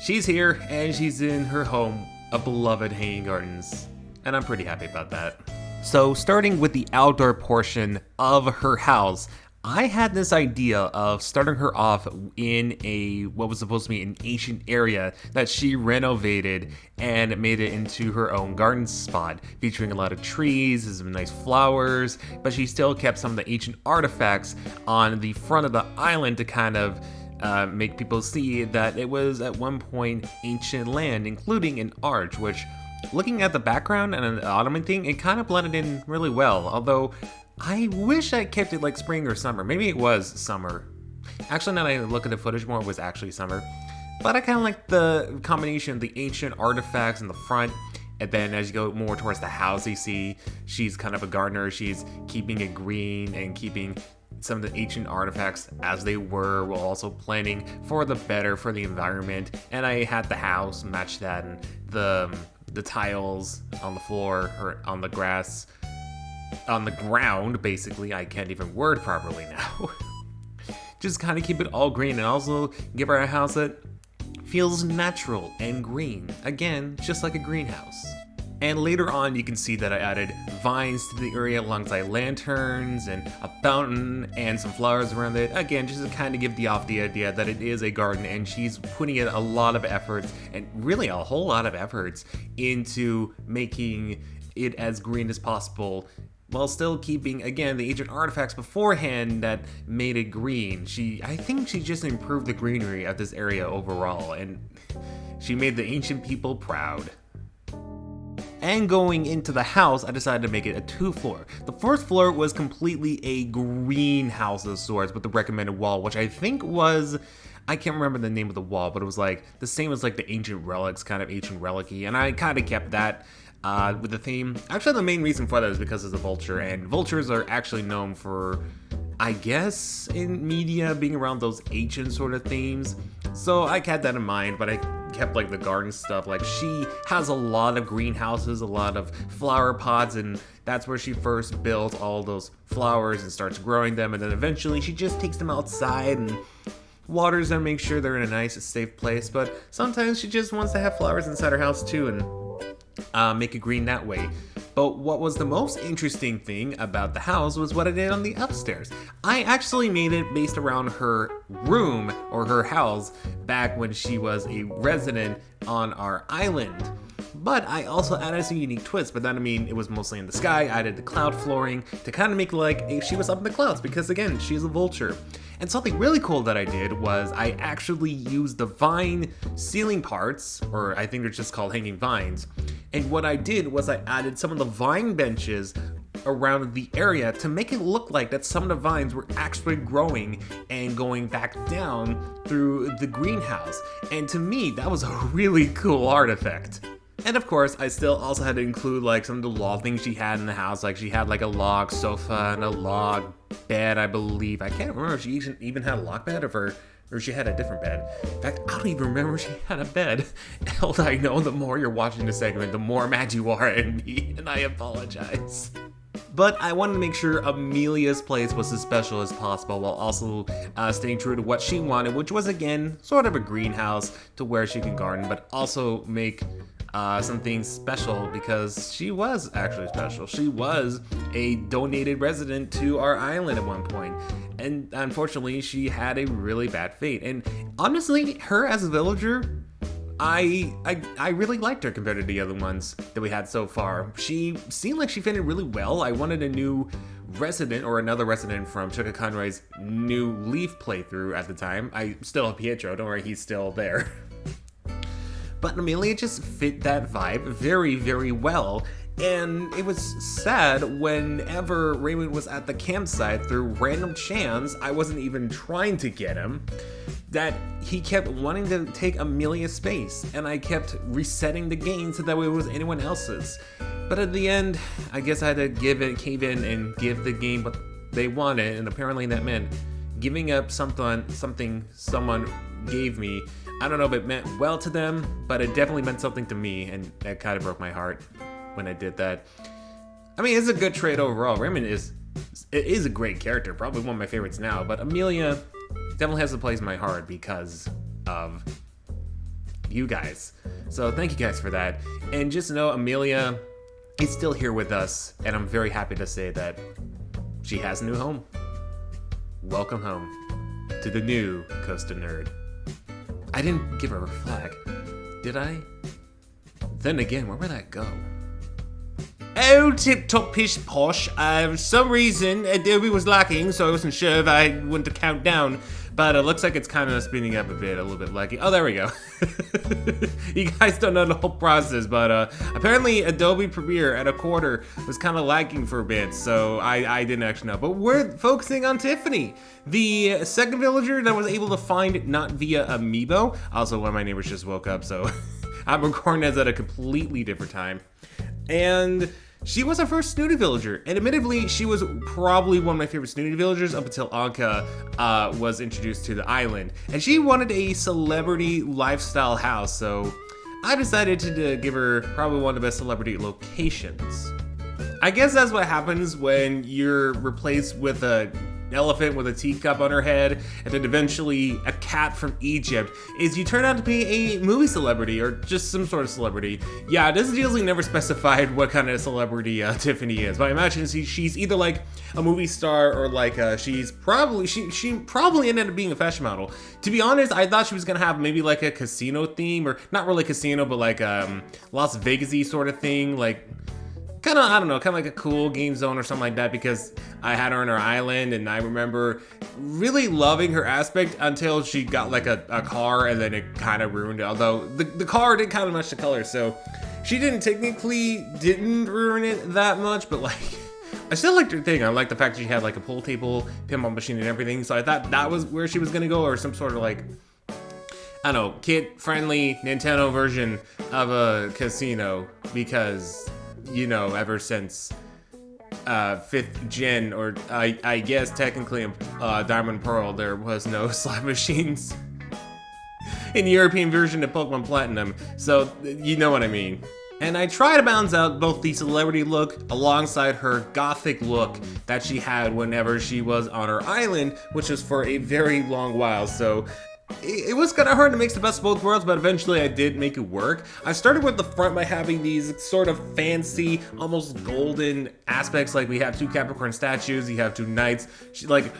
she's here, and she's in her home of beloved hanging gardens, and I'm pretty happy about that. So starting with the outdoor portion of her house, I had this idea of starting her off in what was supposed to be an ancient area that she renovated and made it into her own garden spot, featuring a lot of trees and some nice flowers, but she still kept some of the ancient artifacts on the front of the island to kind of make people see that it was at one point ancient land, including an arch, which, looking at the background and the Ottoman thing, it kind of blended in really well, although I wish I kept it like spring or summer. Maybe it was summer. Actually, now that I look at the footage more, it was actually summer. But I kind of like the combination of the ancient artifacts in the front, and then as you go more towards the house, you see she's kind of a gardener. She's keeping it green and keeping some of the ancient artifacts as they were, while also planning for the better for the environment. And I had the house match that, and the tiles on the floor or on the grass, on the ground, basically. I can't even word properly now. Just kind of keep it all green and also give her a house that feels natural and green. Again, just like a greenhouse. And later on, you can see that I added vines to the area alongside lanterns and a fountain and some flowers around it. Again, just to kind of give off the idea that it is a garden, and she's putting in a lot of effort, and really a whole lot of efforts, into making it as green as possible, while still keeping, again, the ancient artifacts beforehand that made it green. I think she just improved the greenery of this area overall, and she made the ancient people proud. And going into the house, I decided to make it a 2-floor. The first floor was completely a greenhouse of sorts with the recommended wall, which I think was, I can't remember the name of the wall, but it was like the same as like the ancient relics, kind of ancient relic-y, and I kind of kept that with the theme. Actually, the main reason for that is because of the vulture, and vultures are actually known for, I guess, in media, being around those ancient sort of themes. So I kept that in mind, but I kept like the garden stuff. Like, she has a lot of greenhouses, a lot of flower pots, and that's where she first built all those flowers and starts growing them, and then eventually she just takes them outside and waters them, make sure they're in a nice, safe place. But sometimes she just wants to have flowers inside her house too, and make it green that way. But what was the most interesting thing about the house was what I did on the upstairs. I actually made it based around her room, or her house, back when she was a resident on our island. But I also added some unique twists, but then, I mean, it was mostly in the sky. I added the cloud flooring to kind of make it like she was up in the clouds, because again, she's a vulture. And something really cool that I did was I actually used the vine ceiling parts, or I think they're just called hanging vines. And what I did was I added some of the vine benches around the area to make it look like that some of the vines were actually growing and going back down through the greenhouse. And to me, that was a really cool artifact. And of course, I still also had to include like some of the log things she had in the house. Like, she had like a log sofa and a log bed, I believe. I can't remember if she even had a log bed, or she had a different bed. In fact, I don't even remember if she had a bed. Hell, I know the more you're watching the segment, the more mad you are at me, and I apologize. But I wanted to make sure Amelia's place was as special as possible, while also staying true to what she wanted, which was, again, sort of a greenhouse to where she can garden, but also make something special, because she was actually special. She was a donated resident to our island at one point, and unfortunately she had a really bad fate. And honestly, her as a villager, I really liked her compared to the other ones that we had so far. She seemed like she fit in really well. I wanted a new resident, or another resident from Sugar Conroy's New Leaf playthrough at the time. I still have Pietro, don't worry, he's still there. But Amelia just fit that vibe very, very well. And it was sad whenever Raymond was at the campsite, through random chance, I wasn't even trying to get him, that he kept wanting to take Amelia's space, and I kept resetting the game so that way it was anyone else's. But at the end, I guess I had to cave in and give the game what they wanted, and apparently that meant giving up something someone gave me. I don't know if it meant well to them, but it definitely meant something to me, and that kind of broke my heart when I did that. I mean, it's a good trade overall. Raymond is a great character, probably one of my favorites now, but Amelia definitely has a place in my heart because of you guys. So thank you guys for that. And just know Amelia is still here with us, and I'm very happy to say that she has a new home. Welcome home to the new Costa Nerd. I didn't give her a flag, did I? Then again, where would that go? Oh, tip-top pish posh. For some reason, Adobe was lacking, so I wasn't sure if I went to count down. But it looks like it's kind of spinning up a little bit laggy. Oh, there we go. You guys don't know the whole process, but apparently Adobe Premiere at a quarter was kind of lagging for a bit, so I didn't actually know. But we're focusing on Tiffany, the second villager that was able to find not via Amiibo. Also, one of my neighbors just woke up, so I'm recording this at a completely different time. And she was our first snooty villager, and admittedly, she was probably one of my favorite snooty villagers up until Anka was introduced to the island. And she wanted a celebrity lifestyle house, so I decided to give her probably one of the best celebrity locations. I guess that's what happens when you're replaced with an elephant with a teacup on her head, and then eventually a cat from Egypt, is you turn out to be a movie celebrity, or just some sort of celebrity. Yeah, this is usually never specified what kind of celebrity Tiffany is, but I imagine she's either like a movie star, or like she probably ended up being a fashion model. To be honest, I thought she was gonna have maybe like a casino theme, or not really casino, but like Las Vegas-y sort of thing, like kind of, I don't know, kind of like a cool game zone or something like that, because I had her on her island, and I remember really loving her aspect until she got like a car, and then it kind of ruined it. Although the car did kind of match the color, so she didn't ruin it that much, but like, I still liked her thing. I liked the fact that she had like a pool table, pinball machine, and everything, so I thought that was where she was gonna go, or some sort of like, I don't know, kid-friendly Nintendo version of a casino, because, you know, ever since 5th gen, or I guess technically Diamond Pearl, there was no slot machines in the European version of Pokemon Platinum, so you know what I mean. And I try to balance out both the celebrity look alongside her gothic look that she had whenever she was on her island, which was for a very long while, so it was kind of hard to mix the best of both worlds, but eventually I did make it work. I started with the front by having these sort of fancy, almost golden aspects, like we have 2 Capricorn statues, you have 2 knights.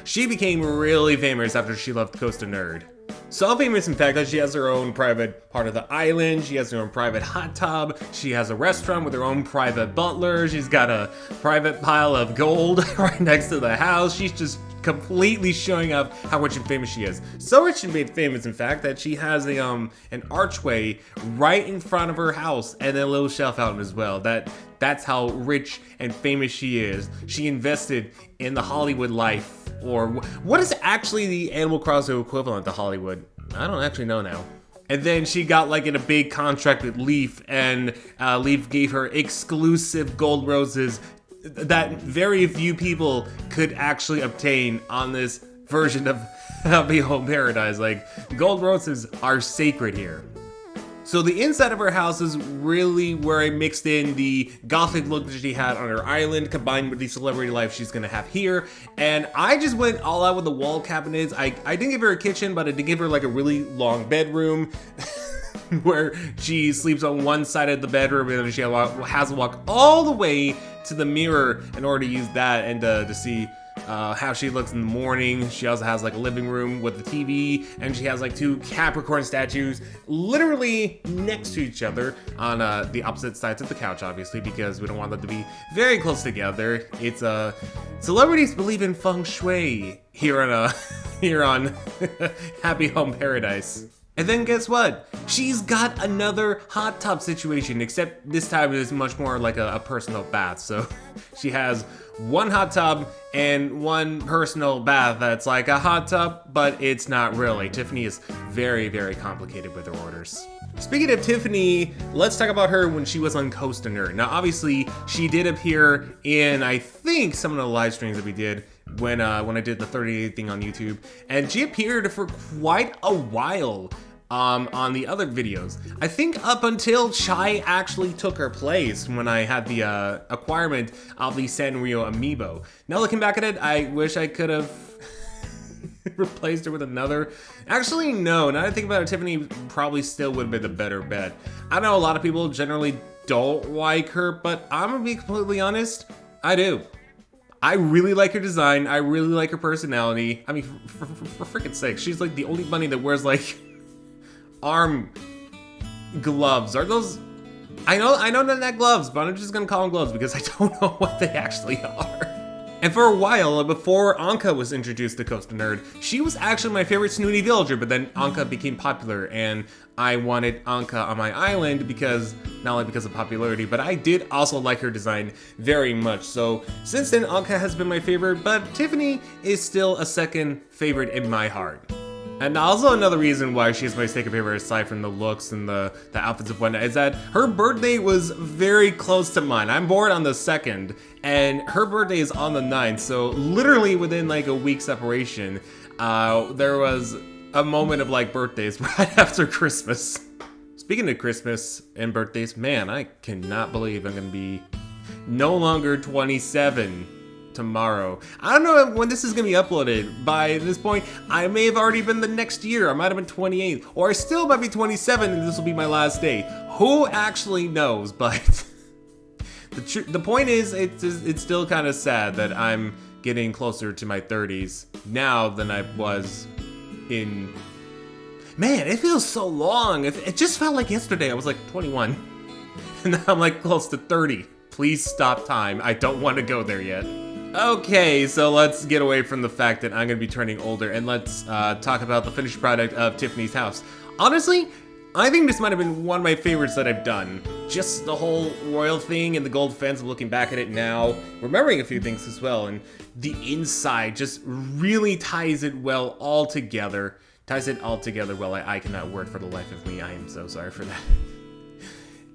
She became really famous after she left Costa Nerd. So famous in fact that she has her own private part of the island, she has her own private hot tub, she has a restaurant with her own private butler, she's got a private pile of gold right next to the house. She's just completely showing up how rich and famous she is. So rich and famous, in fact, that she has an archway right in front of her house, and then a little shelf fountain as well. That's how rich and famous she is. She invested in the Hollywood life, or what is actually the Animal Crossing equivalent to Hollywood? I don't actually know now. And then she got like in a big contract with Leaf, and Leaf gave her exclusive gold roses that very few people could actually obtain on this version of Happy Home Paradise. Like, gold roses are sacred here. So the inside of her house is really where I mixed in the gothic look that she had on her island, combined with the celebrity life she's gonna have here. And I just went all out with the wall cabinets. I didn't give her a kitchen, but I did give her like a really long bedroom where she sleeps on one side of the bedroom, and then she has to walk all the way to the mirror in order to use that and to see how she looks in the morning. She also has like a living room with the TV, and she has like 2 Capricorn statues literally next to each other on the opposite sides of the couch, obviously, because we don't want them to be very close together. It's celebrities believe in feng shui here on Happy Home Paradise. And then guess what? She's got another hot tub situation, except this time it is much more like a personal bath. So she has 1 hot tub and 1 personal bath that's like a hot tub, but it's not really. Tiffany is very, very complicated with her orders. Speaking of Tiffany, let's talk about her when she was on Costa Nerd. Now, obviously, she did appear in, I think, some of the live streams that we did when I did the 30-day thing on YouTube, and she appeared for quite a while on the other videos. I think up until Chai actually took her place when I had the acquirement of the Sanrio amiibo. Now looking back at it, I wish I could have replaced her with another. Actually, no. Now that I think about it, Tiffany probably still would have been the better bet. I know a lot of people generally don't like her, but I'm gonna be completely honest, I do. I really like her design. I really like her personality. I mean, for freaking sake, she's like the only bunny that wears like arm gloves. Are those? I know they're not gloves, but I'm just gonna call them gloves because I don't know what they actually are. And for a while, before Anka was introduced to Costa Nerd, she was actually my favorite snooty villager, but then Anka became popular, and I wanted Anka on my island because, not only because of popularity, but I did also like her design very much. So since then, Anka has been my favorite, but Tiffany is still a second favorite in my heart. And also another reason why she's my second favorite, aside from the looks and the outfits and whatnot, is that her birthday was very close to mine. I'm born on the 2nd, and her birthday is on the 9th, so literally within like a week separation, there was a moment of like birthdays right after Christmas. Speaking of Christmas and birthdays, man, I cannot believe I'm gonna be no longer 27 tomorrow. I don't know when this is gonna be uploaded. By this point, I may have already been the next year. I might have been 28, or I still might be 27 and this will be my last day. Who actually knows? But the point is, it's still kind of sad that I'm getting closer to my 30s now than I was in... Man, it feels so long. It just felt like yesterday I was like 21. And now I'm like close to 30. Please stop time. I don't want to go there yet. Okay, so let's get away from the fact that I'm going to be turning older and let's talk about the finished product of Tiffany's house. Honestly, I think this might have been one of my favorites that I've done. Just the whole royal thing and the gold fence, looking back at it now, remembering a few things as well, and the inside just really ties it well all together. Well, I cannot word for the life of me. I am so sorry for that.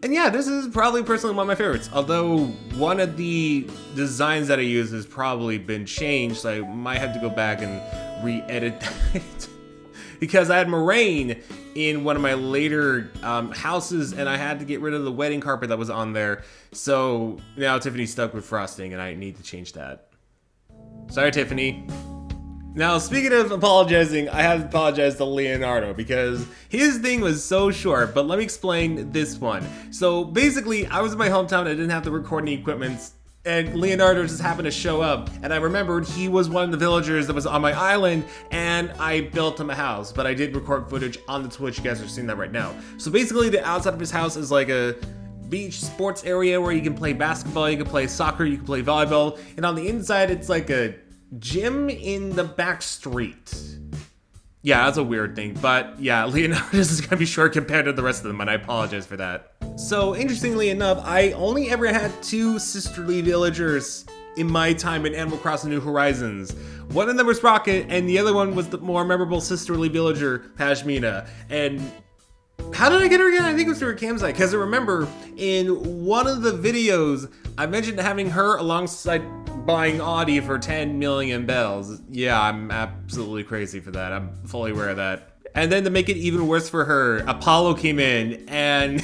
And yeah, this is probably personally one of my favorites. Although one of the designs that I use has probably been changed, so I might have to go back and re-edit that. Because I had moraine in one of my later houses, and I had to get rid of the wedding carpet that was on there. So now Tiffany's stuck with frosting, and I need to change that. Sorry, Tiffany. Now, speaking of apologizing, I have to apologize to Leondardo because his thing was so short, but let me explain this one. So basically, I was in my hometown, I didn't have to record any equipment, and Leondardo just happened to show up, and I remembered he was one of the villagers that was on my island, and I built him a house, but I did record footage on the Twitch. You guys are seeing that right now. So basically, the outside of his house is like a beach sports area where you can play basketball, you can play soccer, you can play volleyball, and on the inside, it's like a gym in the back street. Yeah, that's a weird thing, but yeah, Leonardo's is gonna be short compared to the rest of them, and I apologize for that. So, interestingly enough, I only ever had 2 sisterly villagers in my time in Animal Crossing New Horizons. One of them was Rocket, and the other one was the more memorable sisterly villager, Pashmina. And how did I get her again? I think it was through a campsite, because I remember in one of the videos, I mentioned having her alongside buying Audie for 10 million bells. Yeah, I'm absolutely crazy for that. I'm fully aware of that. And then to make it even worse for her, Apollo came in and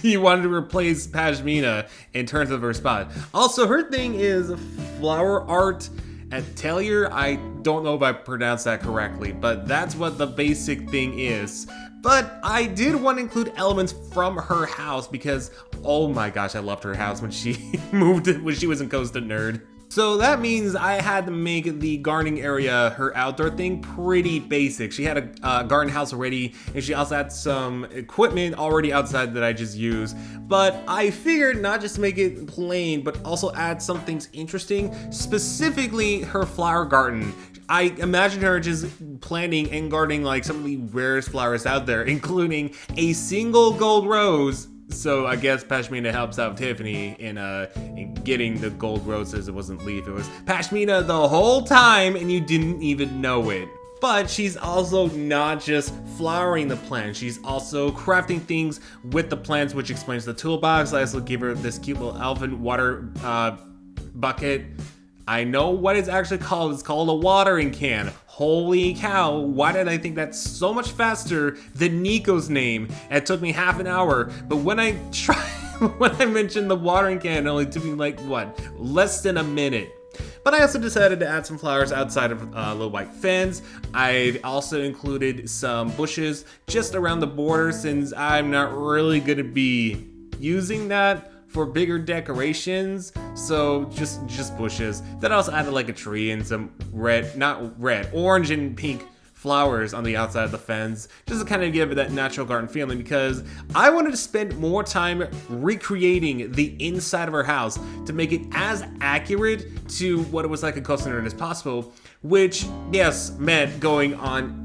he wanted to replace Pashmina in terms of her spot. Also, her thing is flower art atelier. I don't know if I pronounced that correctly, but that's what the basic thing is. But I did want to include elements from her house because, oh my gosh, I loved her house when she moved it, when she was in Costa Nerd. So that means I had to make the gardening area, her outdoor thing, pretty basic. She had a garden house already, and she also had some equipment already outside that I just used. But I figured not just make it plain, but also add some things interesting, specifically her flower garden. I imagine her just planting and gardening like some of the rarest flowers out there, including a single gold rose. So I guess Pashmina helps out Tiffany in getting the gold roses. It wasn't Leaf, it was Pashmina the whole time, and you didn't even know it. But she's also not just flowering the plants, she's also crafting things with the plants, which explains the toolbox. I also give her this cute little elfin water bucket. I know what it's actually called. It's called a watering can. Holy cow, why did I think that's so much faster than Nico's name? It took me half an hour, but when I mentioned the watering can, it only took me like, what, less than a minute. but I also decided to add some flowers outside of little white fence. I also included some bushes just around the border since I'm not really going to be using that for bigger decorations, so just bushes. Then I also added like a tree and some orange and pink flowers on the outside of the fence, just to kind of give it that natural garden feeling, because I wanted to spend more time recreating the inside of our house to make it as accurate to what it was like in Costa Nerd as possible, which, yes, meant going on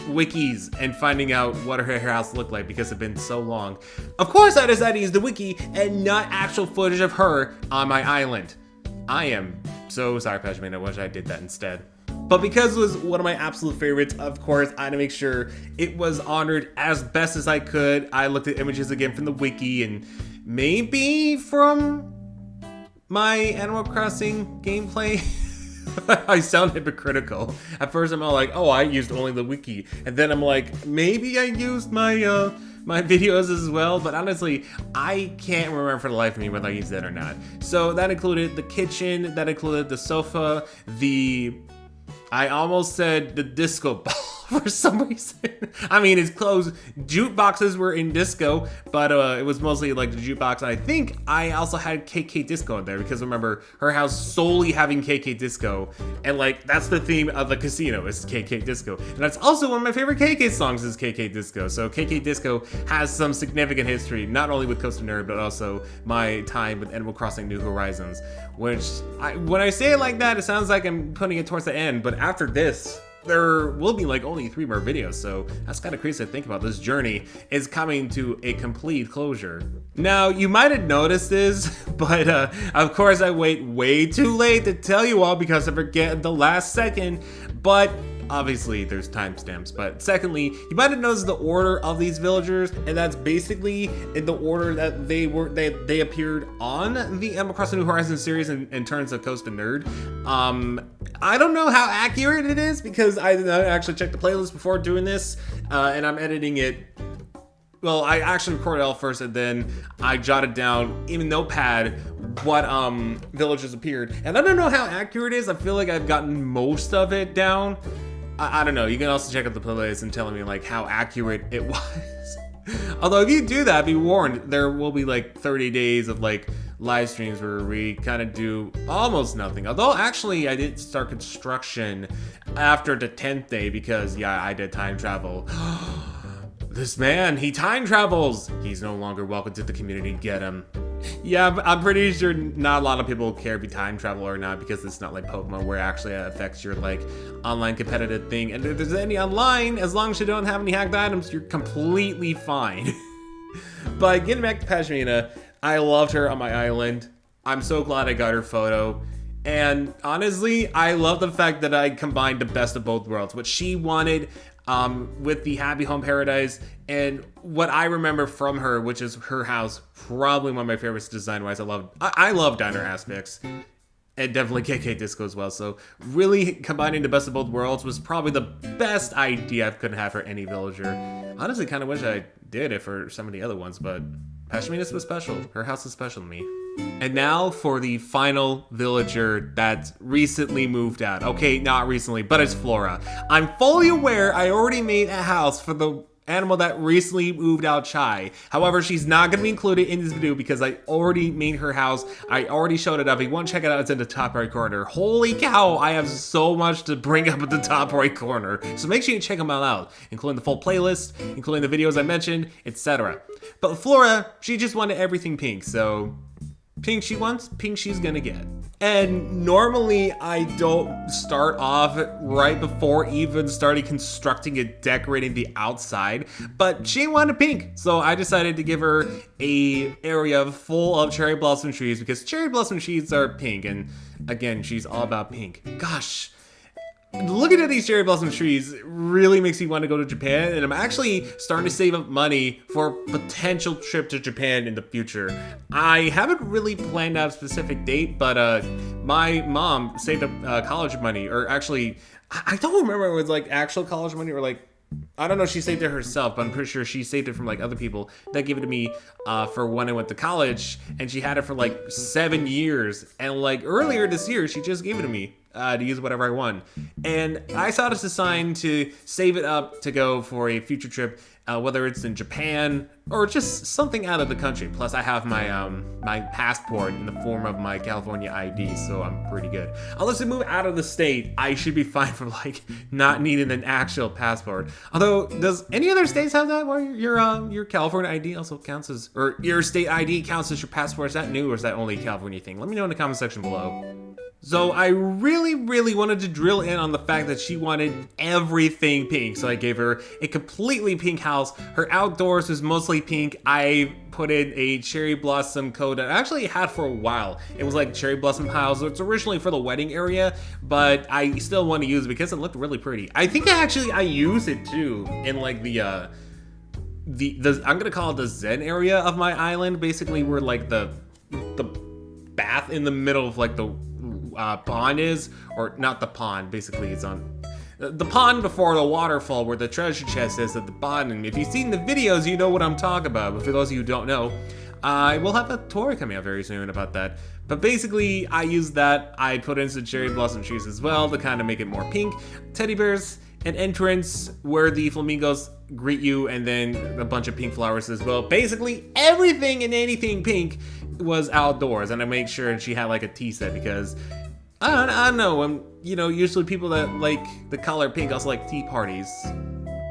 wikis and finding out what her house looked like because it's been so long. Of course, I decided to use the wiki and not actual footage of her on my island. I am so sorry, Pashmina. I wish I did that instead. But because it was one of my absolute favorites, of course, I had to make sure it was honored as best as I could. I looked at images again from the wiki and maybe from my Animal Crossing gameplay. I sound hypocritical. At first I'm all like, oh, I used only the wiki. And then I'm like, maybe I used my videos as well. But honestly, I can't remember for the life of me whether I used that or not. So that included the kitchen, that included the sofa, I almost said the disco ball for some reason. I mean, it's close. Jukeboxes were in disco, but it was mostly like the jukebox. And I think I also had KK Disco in there because remember, her house solely having KK Disco. And like, that's the theme of the casino is KK Disco. And that's also one of my favorite KK songs is KK Disco. So KK Disco has some significant history, not only with Costa Nerd, but also my time with Animal Crossing New Horizons. Which, when I say it like that, it sounds like I'm putting it towards the end. But after this, there will be like only 3 more videos, so that's kind of crazy to think about. This journey is coming to a complete closure. Now, you might have noticed this, but of course I wait way too late to tell you all because I forget at the last second, but obviously there's timestamps. But secondly, you might have noticed the order of these villagers, and that's basically in the order that they appeared on the Animal Crossing New Horizons series in terms of Costa Nerd. I don't know how accurate it is because I did not actually check the playlist before doing this, and I'm editing it. Well, I actually recorded it all first, and then I jotted down in a notepad what villagers appeared. And I don't know how accurate it is. I feel like I've gotten most of it down. I don't know. You can also check out the playlist and tell me like how accurate it was. Although if you do that, be warned, there will be like 30 days of like live streams where we kind of do almost nothing. Although actually I did start construction after the 10th day because yeah, I did time travel. This man, he time travels. He's no longer welcome to the community. Get him. Yeah, I'm pretty sure not a lot of people care if you time travel or not because it's not like Pokemon where it actually affects your like online competitive thing. And if there's any online, as long as you don't have any hacked items, you're completely fine. But getting back to Pashmina, I loved her on my island. I'm so glad I got her photo. And honestly, I love the fact that I combined the best of both worlds. What she wanted with the Happy Home Paradise and what I remember from her, which is her house, probably one of my favorites design-wise. I love diner aspects. And definitely KK Disco as well. So really combining the best of both worlds was probably the best idea I could have for any villager. Honestly, kind of wish I did it for some of the other ones, but Pashmina's was special. Her house is special to me. And now for the final villager that's recently moved out. Okay, not recently, but it's Flora. I'm fully aware I already made a house for the animal that recently moved out, Chai. However, she's not going to be included in this video because I already made her house. I already showed it up. If you want to check it out, it's in the top right corner. Holy cow, I have so much to bring up at the top right corner. So make sure you check them all out, including the full playlist, including the videos I mentioned, etc. But Flora, she just wanted everything pink, so pink she wants, pink she's gonna get. And normally I don't start off right before even starting constructing and decorating the outside, but she wanted pink. So I decided to give her a area full of cherry blossom trees because cherry blossom trees are pink. And again, she's all about pink. Gosh. Looking at these cherry blossom trees really makes me want to go to Japan, and I'm actually starting to save up money for a potential trip to Japan in the future. I haven't really planned out a specific date, but my mom saved up college money, or actually, I don't remember if it was like actual college money or like I don't know if she saved it herself, but I'm pretty sure she saved it from like other people that gave it to me for when I went to college, and she had it for like 7 years. And like earlier this year, she just gave it to me to use whatever I want. And I saw this as a sign to save it up to go for a future trip, whether it's in Japan or just something out of the country. Plus, I have my my passport in the form of my California ID, so I'm pretty good. Unless I move out of the state, I should be fine for like not needing an actual passport. Although, does any other states have that where your California ID also counts as, or your state ID counts as your passport? Is that new, or is that only a California thing? Let me know in the comment section below. So I really wanted to drill in on the fact that she wanted everything pink. So I gave her a completely pink house. Her outdoors was mostly pink. I put in a cherry blossom coat that I actually had for a while. It was like cherry blossom piles. It's originally for the wedding area, but I still want to use it because it looked really pretty. I think I use it too in like the I'm gonna call it the Zen area of my island. Basically, where like the bath in the middle of like the pond is, or not the pond, basically it's on the pond before the waterfall where the treasure chest is at the bottom. If you've seen the videos, you know what I'm talking about, but for those of you who don't know, I will have a tour coming out very soon about that. But basically, I used that. I put in some cherry blossom trees as well to kind of make it more pink. Teddy bears, an entrance where the flamingos greet you, and then a bunch of pink flowers as well. Basically, everything and anything pink was outdoors, and I made sure she had like a tea set because I don't know. Usually people that like the color pink also like tea parties.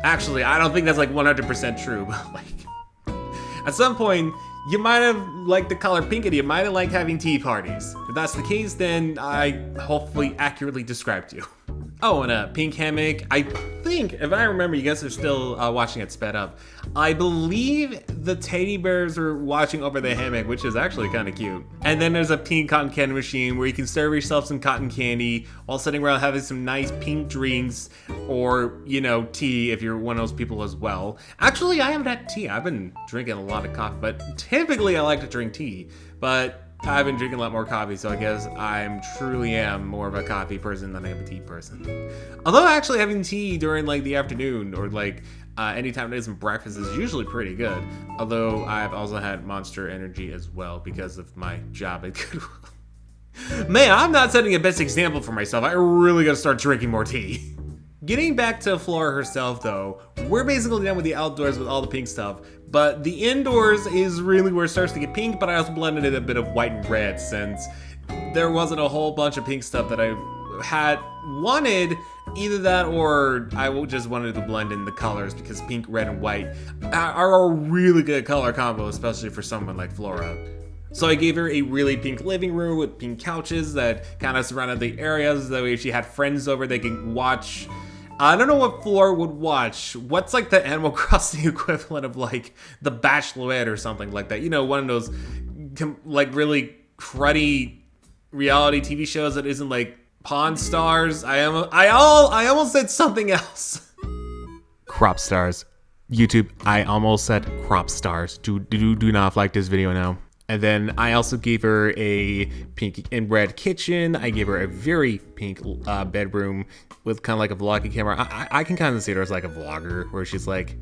Actually, I don't think that's like 100% true, but like at some point you might have liked the color pink and you might have liked having tea parties. If that's the case, then I hopefully accurately described you. Oh, and a pink hammock. I think, if I remember, you guys are still watching it sped up. I believe the teddy bears are watching over the hammock, which is actually kind of cute. And then there's a pink cotton candy machine where you can serve yourself some cotton candy while sitting around having some nice pink drinks, or, tea if you're one of those people as well. Actually, I haven't had tea. I've been drinking a lot of coffee, but typically I like to drink tea. But I've been drinking a lot more coffee, so I guess I truly am more of a coffee person than I am a tea person. Although actually having tea during like the afternoon or like anytime it isn't breakfast is usually pretty good. Although I've also had Monster Energy as well because of my job at Goodwill. Man, I'm not setting a best example for myself. I really gotta start drinking more tea. Getting back to Flora herself though, we're basically done with the outdoors with all the pink stuff, but the indoors is really where it starts to get pink, but I also blended in a bit of white and red since there wasn't a whole bunch of pink stuff that I had wanted. Either that or I just wanted to blend in the colors because pink, red, and white are a really good color combo, especially for someone like Flora. So I gave her a really pink living room with pink couches that kind of surrounded the areas. That way if she had friends over, they could watch. I don't know what Flora would watch. What's like the Animal Crossing equivalent of like The Bachelorette or something like that? One of those like really cruddy reality TV shows that isn't like Pawn Stars. I almost said something else. Crop Stars. YouTube, I almost said Crop Stars. Do not like this video now. And then I also gave her a pink and red kitchen. I gave her a very pink bedroom with kind of like a vlogging camera. I can kind of see her as like a vlogger where she's like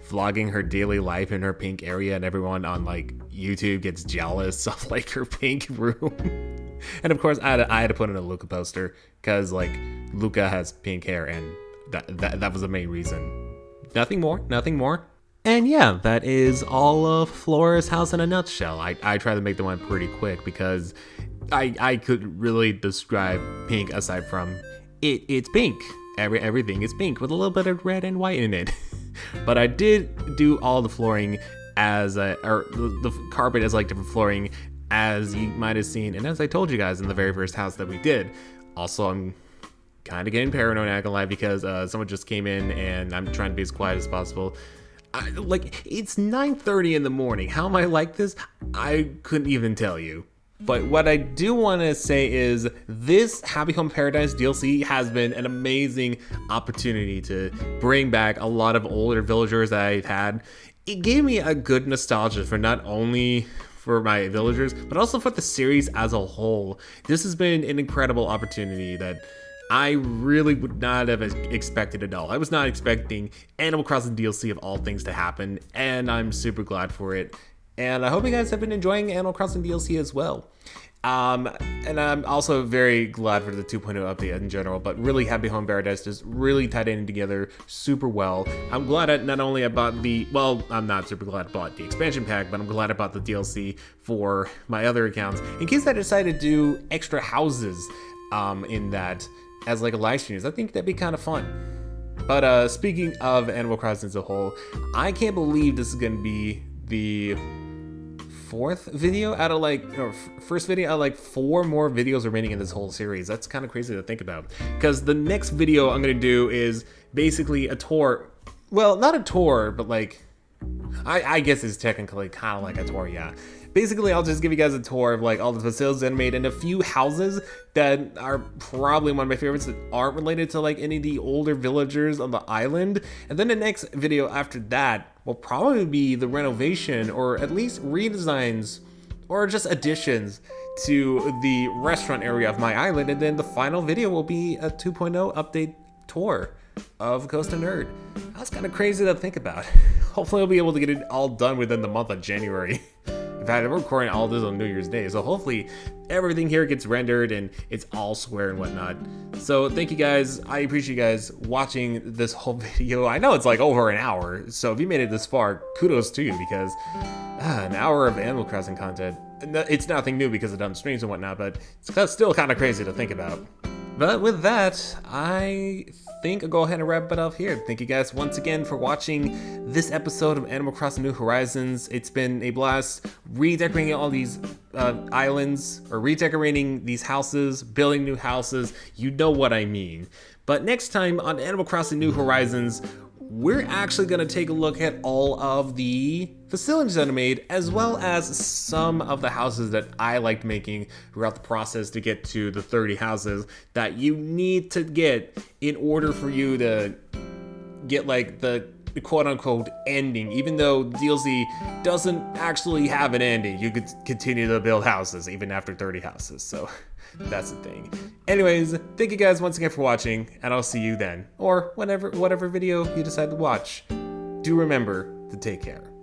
vlogging her daily life in her pink area, and everyone on like YouTube gets jealous of like her pink room. And of course, I had to put in a Luca poster because like Luca has pink hair, and that was the main reason. Nothing more. And yeah, that is all of Flora's house in a nutshell. I try to make the one pretty quick because I could really describe pink aside from it's pink. Everything is pink with a little bit of red and white in it. But I did do all the flooring or the carpet as like different flooring as you might have seen. And as I told you guys in the very first house that we did. Also, I'm kind of getting paranoid, not gonna lie, because someone just came in and I'm trying to be as quiet as possible. It's 9:30 in the morning. How am I like this? I couldn't even tell you. But what I do want to say is this Happy Home Paradise DLC has been an amazing opportunity to bring back a lot of older villagers that I've had. It gave me a good nostalgia for not only for my villagers, but also for the series as a whole. This has been an incredible opportunity that I really would not have expected it all. I was not expecting Animal Crossing DLC of all things to happen, and I'm super glad for it. And I hope you guys have been enjoying Animal Crossing DLC as well. And I'm also very glad for the 2.0 update in general, but really happy Home Paradise just really tied in together super well. I'm glad that not only I bought I'm not super glad I bought the expansion pack, but I'm glad I bought the DLC for my other accounts in case I decide to do extra houses in that as like a live stream. I think that'd be kind of fun. But speaking of Animal Crossing as a whole, I can't believe this is gonna be the fourth video out of first video out of like 4 more videos remaining in this whole series. That's kind of crazy to think about, because the next video I'm gonna do is basically a tour. Well, not a tour, but like I guess it's technically kind of like a tour, yeah. Basically, I'll just give you guys a tour of like all the facilities that I made and a few houses that are probably one of my favorites that aren't related to like any of the older villagers on the island. And then the next video after that will probably be the renovation or at least redesigns or just additions to the restaurant area of my island. And then the final video will be a 2.0 update tour of Costa Nerd. That's kind of crazy to think about. Hopefully I'll be able to get it all done within the month of January. In fact, I'm recording all this on New Year's Day, so hopefully everything here gets rendered and it's all square and whatnot. So thank you guys. I appreciate you guys watching this whole video. I know it's like over an hour, so if you made it this far, kudos to you, because an hour of Animal Crossing content, it's nothing new because I've done streams and whatnot, but it's still kind of crazy to think about. But with that, I think I'll go ahead and wrap it up here. Thank you guys once again for watching this episode of Animal Crossing New Horizons. It's been a blast redecorating all these islands, or redecorating these houses, building new houses. You know what I mean. But next time on Animal Crossing New Horizons, we're actually going to take a look at all of the facilities that I made, as well as some of the houses that I liked making throughout the process to get to the 30 houses that you need to get in order for you to get like the quote-unquote ending. Even though DLC doesn't actually have an ending, you could continue to build houses even after 30 houses, so that's the thing. Anyways, thank you guys once again for watching, and I'll see you then, or whatever video you decide to watch. Do remember to take care.